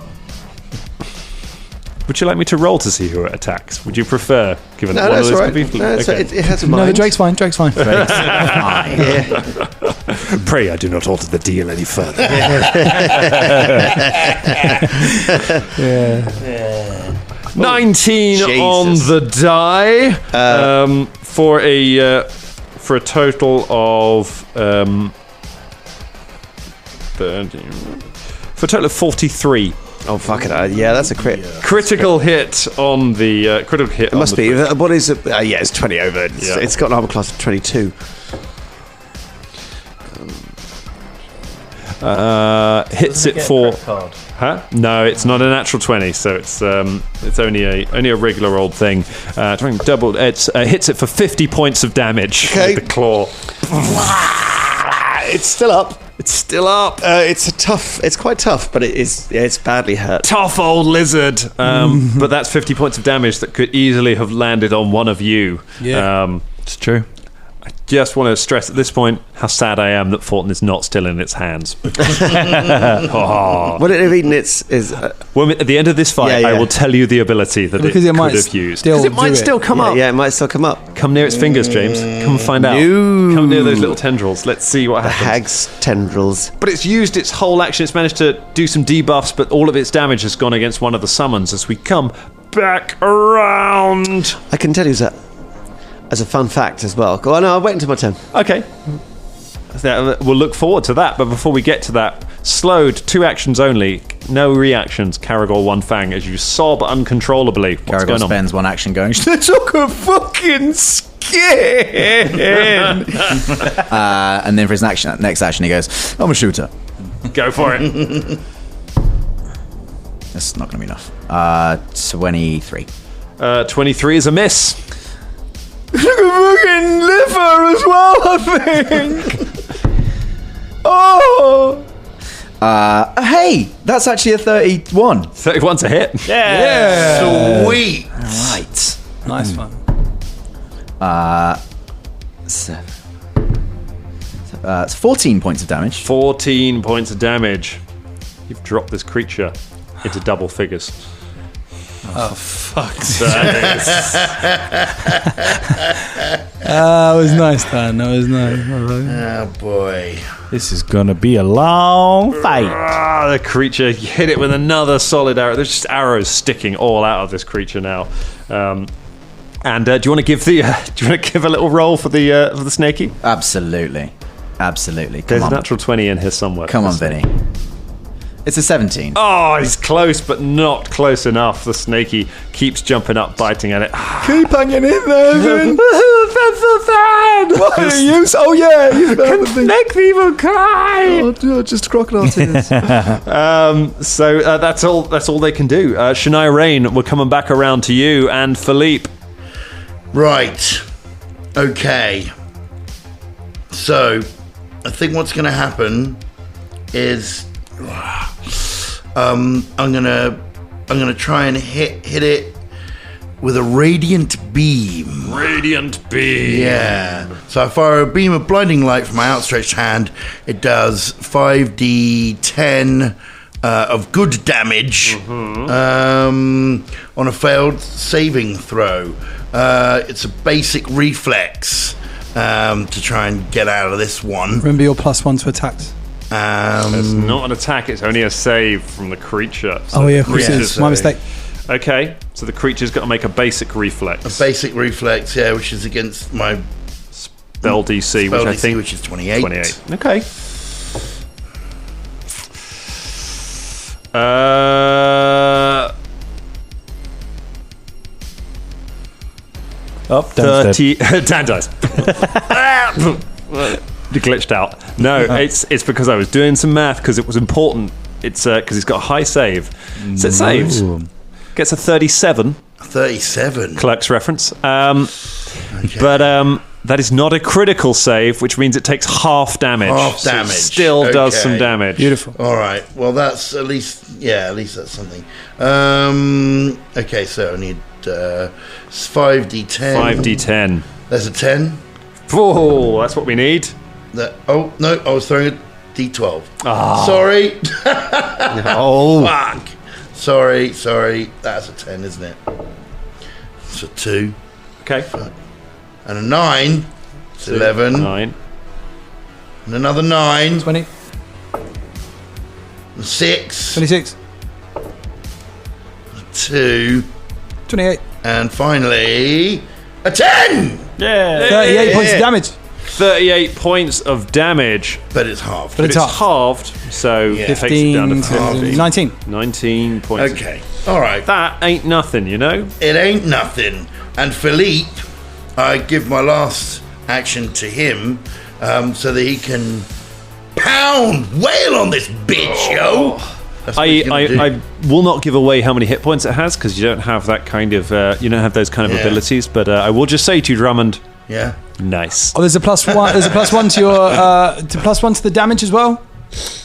Would you like me to roll to see who it attacks? Would you prefer, given that one of that's those all right. could be... No, that's Okay. right. It has a mind. No, the Drake's fine. Drake's fine. Pray I do not alter the deal any further. 19 on the die for a total of 43. Oh fuck it! Yeah, that's a crit. Critical hit on the critical hit. It must be. What is it? Yeah, it's 20 over. Yeah. It's got an armor class of 22. Hits it for. Huh? No, it's not a natural 20, so it's only a regular old thing. Doubled. It hits it for 50 points of damage with the claw. It's still up. It's still up. It's quite tough, but it's badly hurt. Tough old lizard. But that's 50 points of damage that could easily have landed on one of you. Yeah. It's true. I just want to stress at this point how sad I am that Fulton is not still in its hands. Would it have eaten Well, at the end of this fight, Yeah. I will tell you the ability that Because it it might could have used. still it might do still come up. Yeah, it might still come up. Come near its fingers, James. Come find out. No. Come near those little tendrils. Let's see what happens. Hag's tendrils. But it's used its whole action. It's managed to do some debuffs, but all of its damage has gone against one of the summons as we come back around. I can tell you that as a fun fact as well. Go on, no, I'll wait until my turn. Okay. We'll look forward to that, but before we get to that, slowed 2 actions only, No reactions. Caragor one fang as you sob uncontrollably. What's Caragor going on? spends one action going, they took a fucking skin! And then for his next action, he goes, I'm a shooter. Go for it. That's not going to be enough. 23. 23 is a miss. Took a fucking liver as well, I think! Oh! Hey, that's actually a 31. 31's a hit. Yeah. Sweet. Right. Nice one. 7. It's 14 points of damage. 14 points of damage. You've dropped this creature into double figures. Oh, fuck. That That was nice, Dan. That was nice. Oh boy. This is gonna be a long fight. the creature, you hit it with another solid arrow. There's just arrows sticking all out of this creature now. And do you want to give the? Do you want to give a little roll for the snaky? Absolutely. Come There's on. a natural 20 in here somewhere. Come on, Vinny. It's a 17. Oh, he's close, but not close enough. The snaky keeps jumping up, biting at it. Keep hanging in there, Vin. That's so sad. What are you? Oh, yeah. You Make people cry. Oh, just crocodile tears. So that's all they can do. Shania Rain, we're coming back around to you and Philippe. Right. Okay. So, I think what's going to happen is I'm gonna try and hit it with a radiant beam. Radiant beam. Yeah. So I fire a beam of blinding light from my outstretched hand. It does 5d10 of good damage on a failed saving throw. It's a basic reflex to try and get out of this one. Remember your +1 to attacks. It's not an attack, it's only a save from the creature. So Oh, yeah, of course it is. so- My mistake. Okay, so the creature's got to make a basic reflex. A basic reflex, yeah, which is against my Spell DC, spell which I DC, think which is 28. 28. Okay. Up, downstairs. 30. Dan dies. You glitched out. No, it's because I was doing some math because it was important. It's because it's got a high save. So it saves. Gets a 37. 37. Clerk's reference. But that is not a critical save, which means it takes half damage. Half So it damage. still does Okay. some damage. Beautiful. All right. Well, that's at least that's something. Okay, so I need 5d10. 5d10. There's a 10. Oh, that's what we need. Oh, no, I was throwing a d12. Sorry. Oh. Fuck. Sorry. That's a 10, isn't it? It's a 2. Okay. And a 9. It's 11. 9. And another 9. 20, And 6. 26, 2. 28, And finally, a 10! Yeah. 38 points of damage. 38 points of damage. But it's half. But it's half. halved, so it takes it down to 15, 19. 19 points. Okay. All right. That ain't nothing, you know? It ain't nothing. And Philippe, I give my last action to him so that he can wail on this bitch, yo. That's what he's gonna do. I will not give away how many hit points it has because you don't have that kind of you don't have those kind of Yeah. abilities. But I will just say to you, Drummond, Yeah. nice. Oh, there's a +1. There's a +1 to your +1 to the damage as well.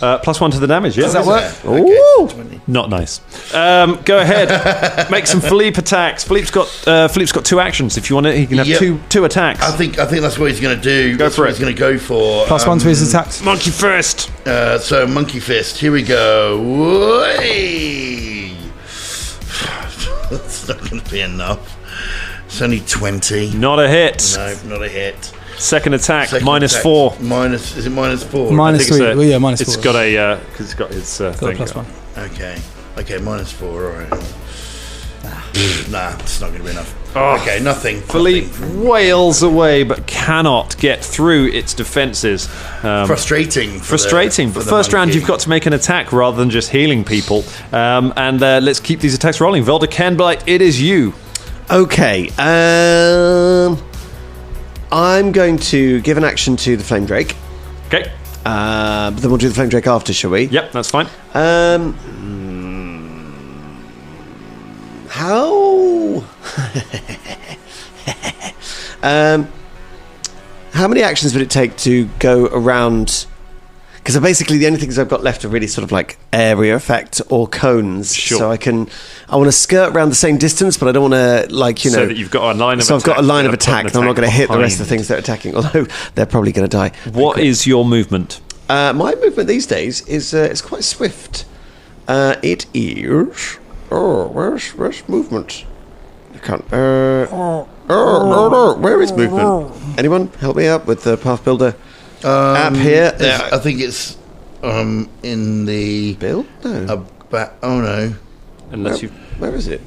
+1 to the damage. Yeah, Does that work? Okay. Ooh. Not nice. Go ahead, make some Philippe attacks. Philippe's got 2 actions. If you want it, he can have Yep. two attacks. I think that's what he's going to do. Go That's for what it. he's going to go for. +1 to his attacks. Monkey first. So monkey fist. Here we go. Whey! That's not going to be enough. It's only 20. Not a hit. No, not a hit. Second attack, Second minus attack, 4. Is it -4? Minus I think 3. it's Well, yeah, minus 4. It's got a because it's got its got a thing. +1. Okay, -4. All right. Nah, it's not going to be enough. Okay, nothing. Philippe wails away but cannot get through its defenses. Frustrating. Frustrating. But first round, you've got to make an attack rather than just healing people. And let's keep these attacks rolling. Velda Canblight, it is you. Okay. I'm going to give an action to the Flame Drake. Okay. But then we'll do the Flame Drake after, shall we? Yep, that's fine. How? How many actions would it take to go around? Because basically the only things I've got left are really sort of like area effect or cones. Sure. So I want to skirt around the same distance, but I don't want to So that you've got a line of attack. So I've got a line of attack, and I'm not going to hit the rest of the things that are attacking, although they're probably going to die. What is your movement? My movement these days is quite swift. It is... where's movement? I can't... where is movement? Anyone help me out with the Path Builder app here? I think it's in the... Build? No. No. Unless you... Where is it?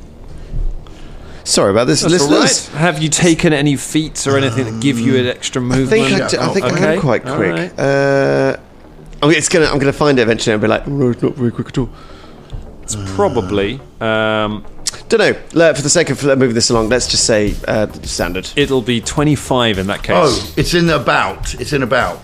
Sorry about this, That's listeners. all right. Have you taken any feats or anything that give you an extra movement? I think I am quite quick. Right. I'm gonna find it eventually and be like, no, it's not very quick at all. It's probably... don't know. For the sake of moving this along, let's just say standard. It'll be 25 in that case. Oh, it's in about. It's in about.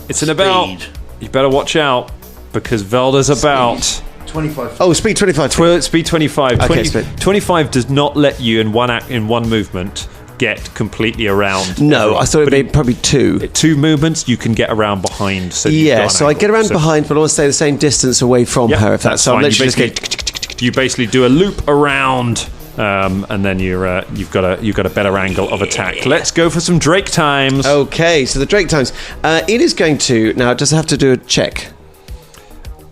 Speed. You better watch out, because Velda's about... 25. Oh, speed 25. Speed 25. Okay, 25 does not let you in one movement get completely around. No, everyone. I thought it'd be probably 2. 2 movements you can get around behind. So I get around behind, but I want to stay the same distance away from her. If that's so, fine. I'll literally just you basically do a loop around, and then you've got a better angle of attack. Let's go for some Drake times. Okay, so the Drake times. It is going to now. Does it have to do a check?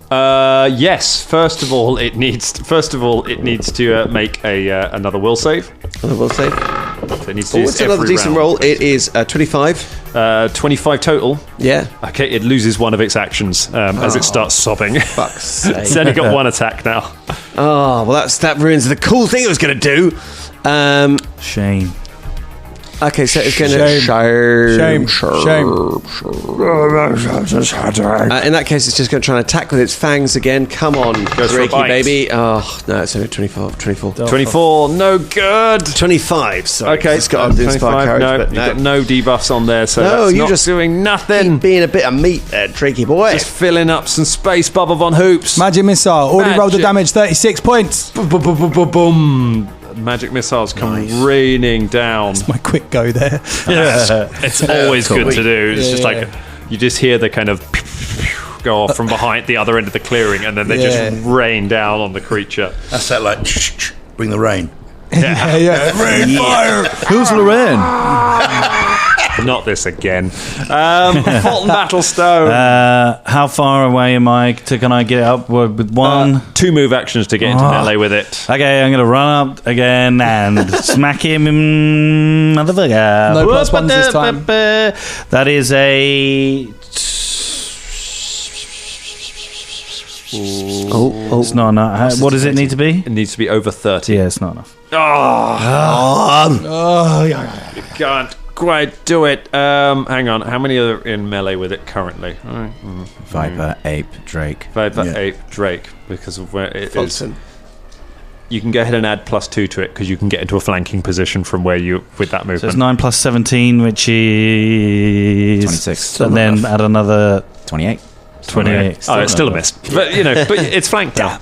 Yes. First of all, it needs to make another will save. Another will save. So it needs to do What's this another every decent round. roll? It is 25. 25 total. Yeah. Okay, it loses one of its actions as it starts sobbing. Fuck's sake. It's only got 1 attack now. Oh well, that ruins the cool thing it was going to do. Shame. Okay, so it's going to Shame. in that case, it's just going to try and attack with its fangs again. Come on, Goes for a Drakey, bite. baby. Oh no, it's only 24. 24, no good. 25. Sorry, Okay, it's got to inspire courage, no, but you've got no debuffs on there, so No, that's you not just doing nothing. Keep being a bit of meat there, Drakey boy. Just filling up some space, Bubba Von Hoops. Magic missile. Already rolled the Magic. damage. 36 points. Boom. Magic missiles come raining down. My quick go there. It's always good to do. It's just like you just hear the kind of go off from behind the other end of the clearing, and then they just rain down on the creature. That's that like, bring the rain. Rain fire. Who's Lorraine? Not this again. Fulton Battlestone. How far away am I? Can I get up with 1? 2 move actions to get into melee with it. Okay, I'm going to run up again and smack him, motherfucker. No plus ones this time. That is a... Oh, It's not enough. What does it need to be? It needs to be over 30. Yeah, it's not enough. You can't quite do it. Hang on. How many are in melee with it currently? Viper, ape, Drake. Viper, ape, Drake. Because of where it is. You can go ahead and add +2 to it because you can get into a flanking position from where you with that movement. So it's 9 plus 17, which is 26. And then add another 28. 28. Oh, it's still a miss. But but it's flanked now.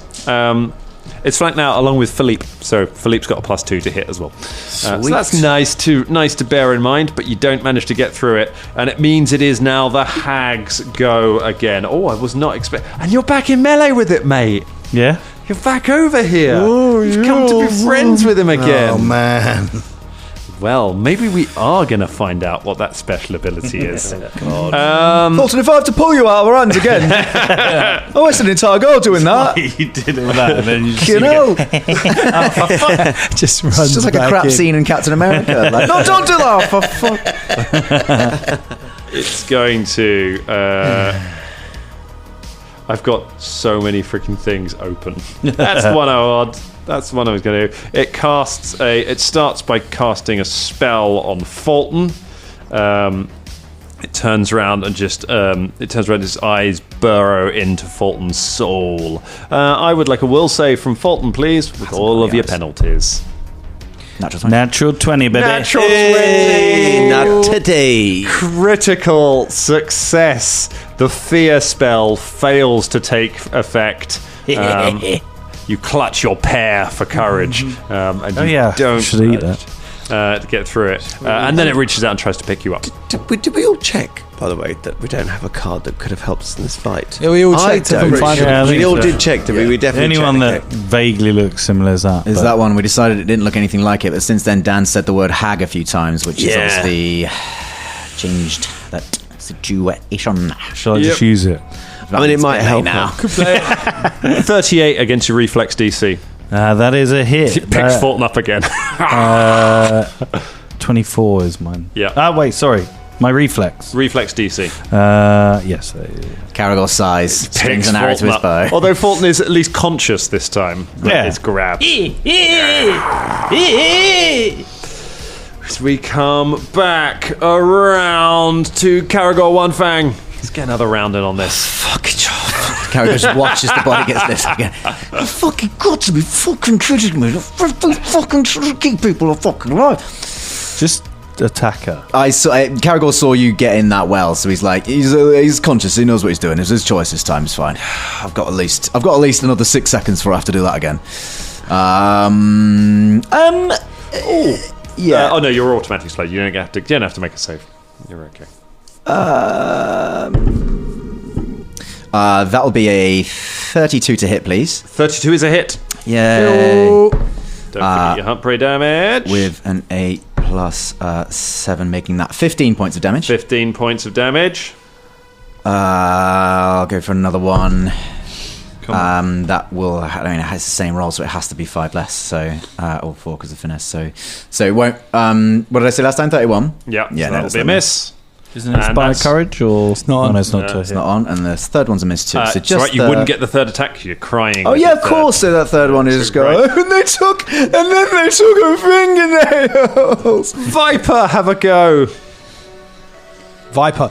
It's flanked now along with Philippe. So Philippe's got a +2 to hit as well. So that's nice to bear in mind, but you don't manage to get through it. And it means it is now the hag's go again. Oh, I was not expecting. And you're back in melee with it, mate. Yeah. You're back over here. You've come to be friends with him again. Oh man. Well, maybe we are going to find out what that special ability is. Fulton, if I have to pull you out of our hands again, I wasted an entire goal doing that. You did all that, and then you just You know, Just runs it's just like a back crap in. scene in Captain America. Like, no, don't do that. For fuck. It's going to... I've got so many freaking things open. That's 1 odd. That's the one I was going to do. It starts by casting a spell on Fulton. It turns around and its eyes burrow into Fulton's soul. I would like a will save from Fulton, please, with all of your penalties. Natural 20, baby. Natural 20. Not today. Critical success. The fear spell fails to take effect. You clutch your pear for courage, and you don't should eat that. To get through it. And then it reaches out and tries to pick you up. Did we all check, by the way, that we don't have a card that could have helped us in this fight? Yeah, we all checked. I don't. Yeah, We all did check, did we? We definitely Anyone checked. that vaguely looks similar as that. Is that one? We decided it didn't look anything like it, but since then Dan said the word hag a few times, which is obviously changed that situation. Shall I just use it? I mean, it might help now. 38 against your reflex DC. That is a hit. It picks Fulton up again. 24 is mine. Yeah. Wait, sorry. My reflex. Reflex DC. Yes. Caragor sighs, strings Picks an arrow to Fulton his up. bow. Although Fulton is at least conscious this time. Yeah. It's grabbed. As we come back around to Caragor One Fang. Let's get another round in on this. Fucking Caragor just watches the body gets lifted again. You fucking got to be fucking kidding me. Fucking keep people fucking alive. Just attack her. Caragor saw you get in that well, so he's like, he's conscious. He knows what he's doing. It's his choice this time. It's fine. I've got at least another 6 seconds before I have to do that again. Yeah. Oh no, you're automatically slowed. You don't have to make a save. You're okay. That'll be a 32 to hit, please. 32 is a hit. Yay. Don't forget your hunt prey damage. With an 8 plus 7, making that 15 points of damage. 15 points of damage. I'll go for another one. That will, it has the same roll, so it has to be 5 less. So, or 4 because of finesse. So it won't. What did I say last time? 31. Yeah. Yeah, that'll be a miss. Isn't it by courage or it's not on. No, it's not. It's not on, and the third one's a miss too. So It's right, you wouldn't get the third attack. You're crying. Oh yeah, of course. So that third one is go. Right. And then they took her fingernails. Viper, have a go. Viper.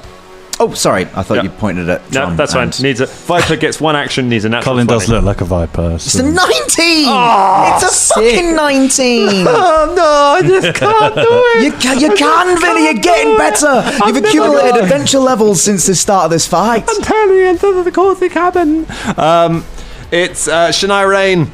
Oh, sorry. I thought Yep. you pointed at. No, John that's fine. and- Viper gets one action. Needs a natural. Colin does 20. look like a viper. It's a 19. It's a fucking 19. Oh no, I just can't do it. You can, Vinny. You're getting better. You've accumulated adventure levels since the start of this fight. I'm turning into the cozy cabin. It's Shania Rain.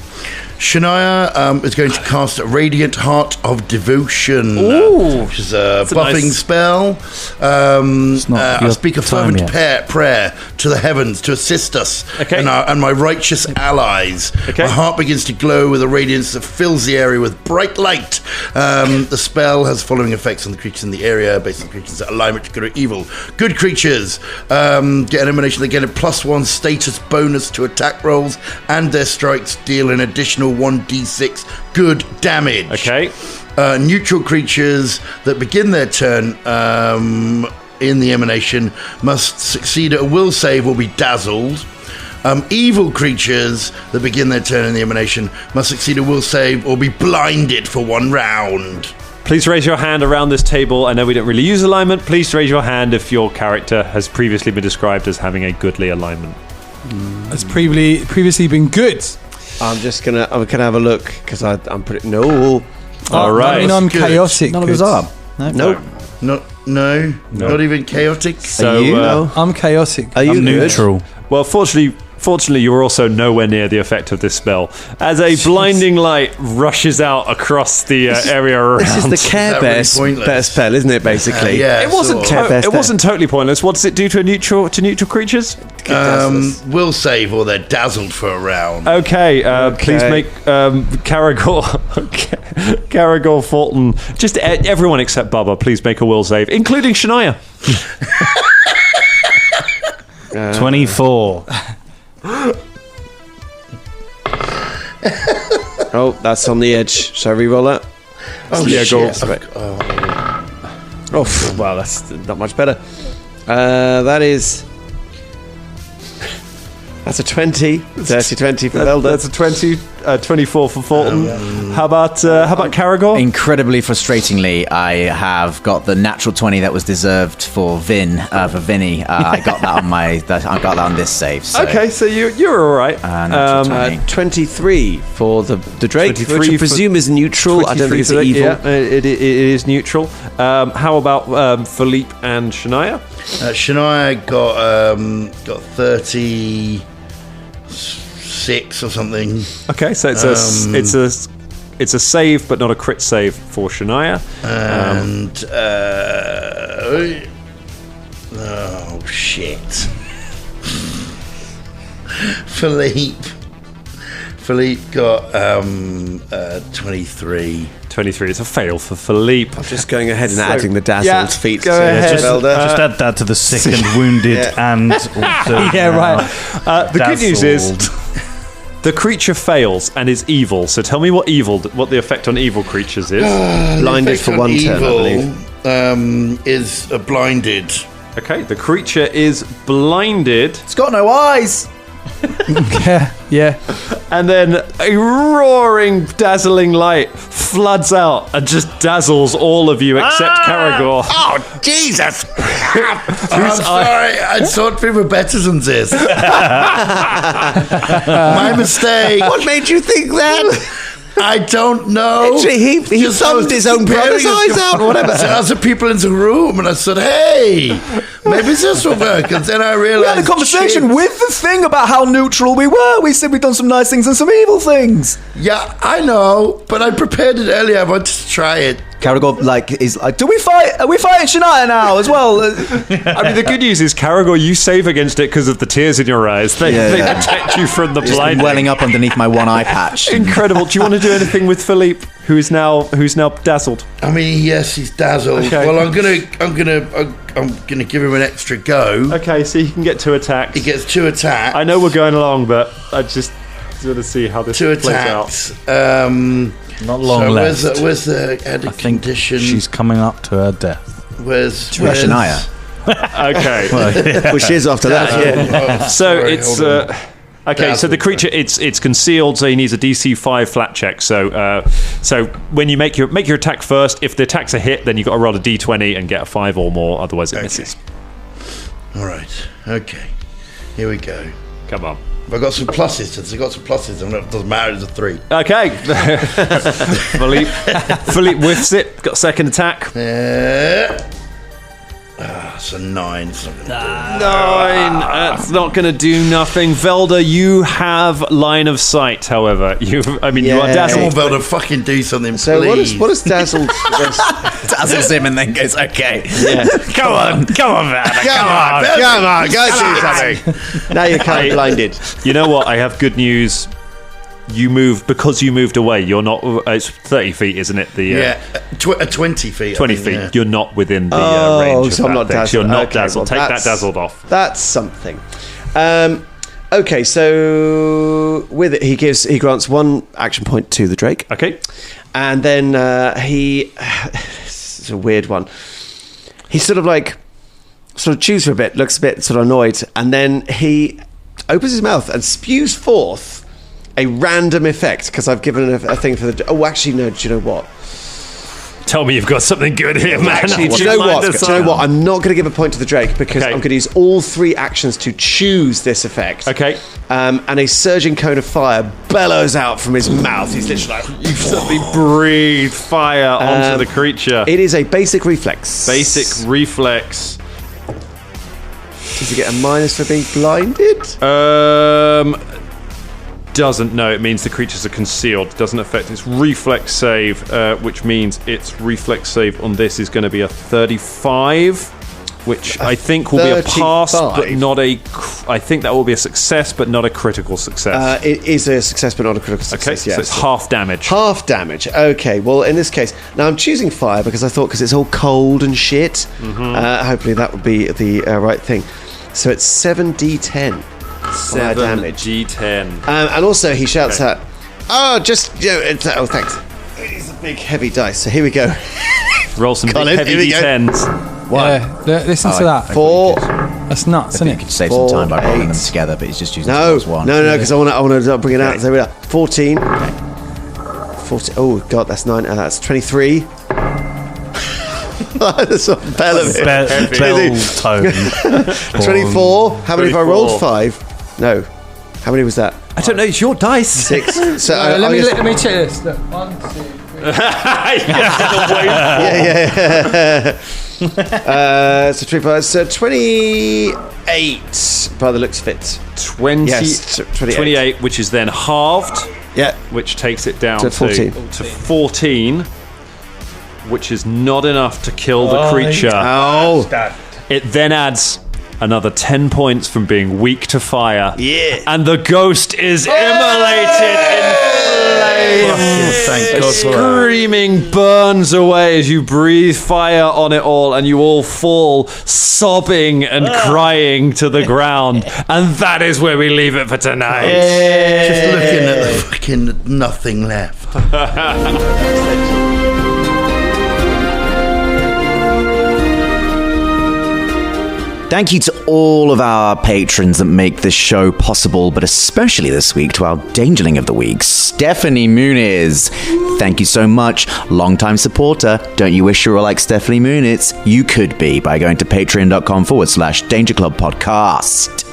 Shania is going to cast Radiant Heart of Devotion, which is a buffing nice spell. I speak a fervent prayer to the heavens to assist us and my righteous allies. Okay. My heart begins to glow with a radiance that fills the area with bright light. The spell has following effects on the creatures in the area based on creatures that alignment to good or evil. Good creatures get an emanation. They get a +1 status bonus to attack rolls and their strikes. Deal an additional 1d6 good damage. Okay. Neutral creatures that begin their turn in the emanation must succeed at a will save or be dazzled. Evil creatures that begin their turn in the emanation must succeed a will save or be blinded for 1 round. Please raise your hand around this table. I know we don't really use alignment. Please raise your hand if your character has previously been described as having a goodly alignment. Has previously been good. I'm gonna have a look because I'm pretty. No. All right. I mean, I'm Good. chaotic. None of us are. Nope. No, not even chaotic. So, Are you? No. I'm chaotic. Are you I'm good? neutral. well, fortunately, you were also nowhere near the effect of this spell. As a blinding light rushes out across the area around. This is the Care Is that Bear really pointless? bear spell, isn't it? Basically. Yeah, It wasn't. sort of. It wasn't totally pointless. What does it do to neutral creatures? Will save or they're dazzled for a round. Okay, please make Caragor Fulton, just everyone except Bubba, please make a will save, including Shania. 24. Oh, that's on the edge. Shall I re-roll that? Oh, Yeah, go. shit. Oh, well, that's not much better. That's a 20. Dirty 20 for Velda. That's a 20. 24 for Fulton. How about Caragor? Incredibly frustratingly, I have got the natural 20 that was deserved for Vinny. I got that on this save. So. Okay, so you're all right. 23 for the Drake, 23 which I presume is neutral. I don't think it's evil. Yeah, it is neutral. How about Philippe and Shania? Shania got 36 or something. Okay, so it's a save, but not a crit save for Shania. And oh shit, Philippe got 23. 23. It's a fail for Philippe. I'm just going ahead and adding the dazzled feet. Go ahead. Just add that to the sick and wounded and also, right. The good news is the creature fails and is evil. So tell me what the effect on evil creatures is. Blinded for one turn, I believe. Is blinded. Okay, the creature is blinded. It's got no eyes. Yeah. And then a roaring, dazzling light floods out and just dazzles all of you except Caragor. Oh, Jesus! I'm sorry. I thought we were better than this. My mistake. What made you think that? I don't know. Actually, he thumbed his own brother's eyes out or whatever. There are other people in the room, and I said, hey, maybe this will work. And then I realized... We had a conversation with the thing about how neutral we were. We said we'd done some nice things and some evil things. Yeah, I know, but I prepared it earlier. I wanted to try it. Caragor is like, do we fight? Are we fighting Shania now as well? I mean, the good news is, Caragor, you save against it because of the tears in your eyes. They protect you from the blinding. Welling up underneath my one eye patch. Incredible. Do you want to do anything with Philippe, who's now dazzled? I mean, yes, he's dazzled. Okay. Well, I'm gonna give him an extra go. Okay, so he can get 2 attacks. He gets 2 attacks. I know we're going along, but I just want to see how this 2 plays attacks. out. not long left. Where's the added I think condition? she's coming up to her death. Where's Shania? Okay. Well, she is after that. Yeah. So it's okay. So the creature it's concealed, so he needs a DC 5 flat check. So when you make your attack first, if the attack's a hit, then you've got to roll a D20 and get a 5 or more. Otherwise, it misses. All right. Okay. Here we go. Come on. I've got some pluses. Since I've got some pluses, and it doesn't matter. It's a 3. Okay. Philippe whiffs it. Got second attack. It's a 9. It's not gonna 9. That's not going to do nothing. Velda, you have line of sight. However, you are Come on, dazzled. Velda, fucking do something, So please. what is dazzled? Dazzles him and then goes, okay. Yeah. Come on, Velda. Come on, go do something. Now you're kind of blinded. You know what? I have good news. You moved because you moved away. You're not. It's 30 feet, isn't it? The 20 feet. 20 I think, feet. yeah. You're not within the Oh, range of so I'm that not thing. dazzled. You're not Okay, dazzled. well, Take that dazzled off. That's something. Okay, so with it, he grants 1 action point to the Drake. Okay. And then it's a weird one. He sort of chews for a bit, looks a bit sort of annoyed, and then he opens his mouth and spews forth a random effect, because I've given a thing for the... Oh, actually, no, do you know what? Tell me you've got something good here, man. Actually, do you know what? I'm not going to give a point to the Drake, because I'm going to use all 3 actions to choose this effect. Okay. And a surging cone of fire bellows out from his mouth. He's literally like... You suddenly breathe fire onto the creature. It is a basic reflex. Basic reflex. Does he get a minus for being blinded? Doesn't. No, it means the creatures are concealed. Doesn't affect its reflex save, which means its reflex save on this is going to be a 35, which I think will be a pass, but not a... I think that will be a success, but not a critical success. It is a success, but not a critical success. Okay, so it's half damage. Half damage. Okay, well, in this case, now I'm choosing fire because I thought because it's all cold and shit, hopefully that would be the right thing. So it's 7d10. 7d10. And also he shouts out, thanks. It's a big heavy dice. So here we go. Roll some big Colin, heavy here we go. d10s. Yeah, listen to that. 4, That's nuts, isn't You it? could save some time by 4, rolling them 8. together, but he's just using No, plus one. no, because I want to bring it out. So 14. 14. Oh God, that's 9. That's 23. That's a bell of it. Bell tone. 24. How many have I rolled? 5. No. How many was that? I don't know. It's your dice. 6. So Let me check this. Look, 1, 2, 3. So 25. So 28 by the looks of it. 28, which is then halved. Yeah. Which takes it down To 14. to 14, which is not enough to kill the creature. Oh. It then adds another 10 points from being weak to fire. Yeah. And the ghost is immolated in flames. Thank God for that. Screaming burns away as you breathe fire on it all, and you all fall sobbing and crying to the ground. And that is where we leave it for tonight. Just looking at the fucking nothing left. Thank you to all of our patrons that make this show possible, but especially this week to our Dangerling of the Week, Stephanie Muniz. Thank you so much. Longtime supporter. Don't you wish you were like Stephanie Muniz? You could be by going to patreon.com/Danger Club Podcast.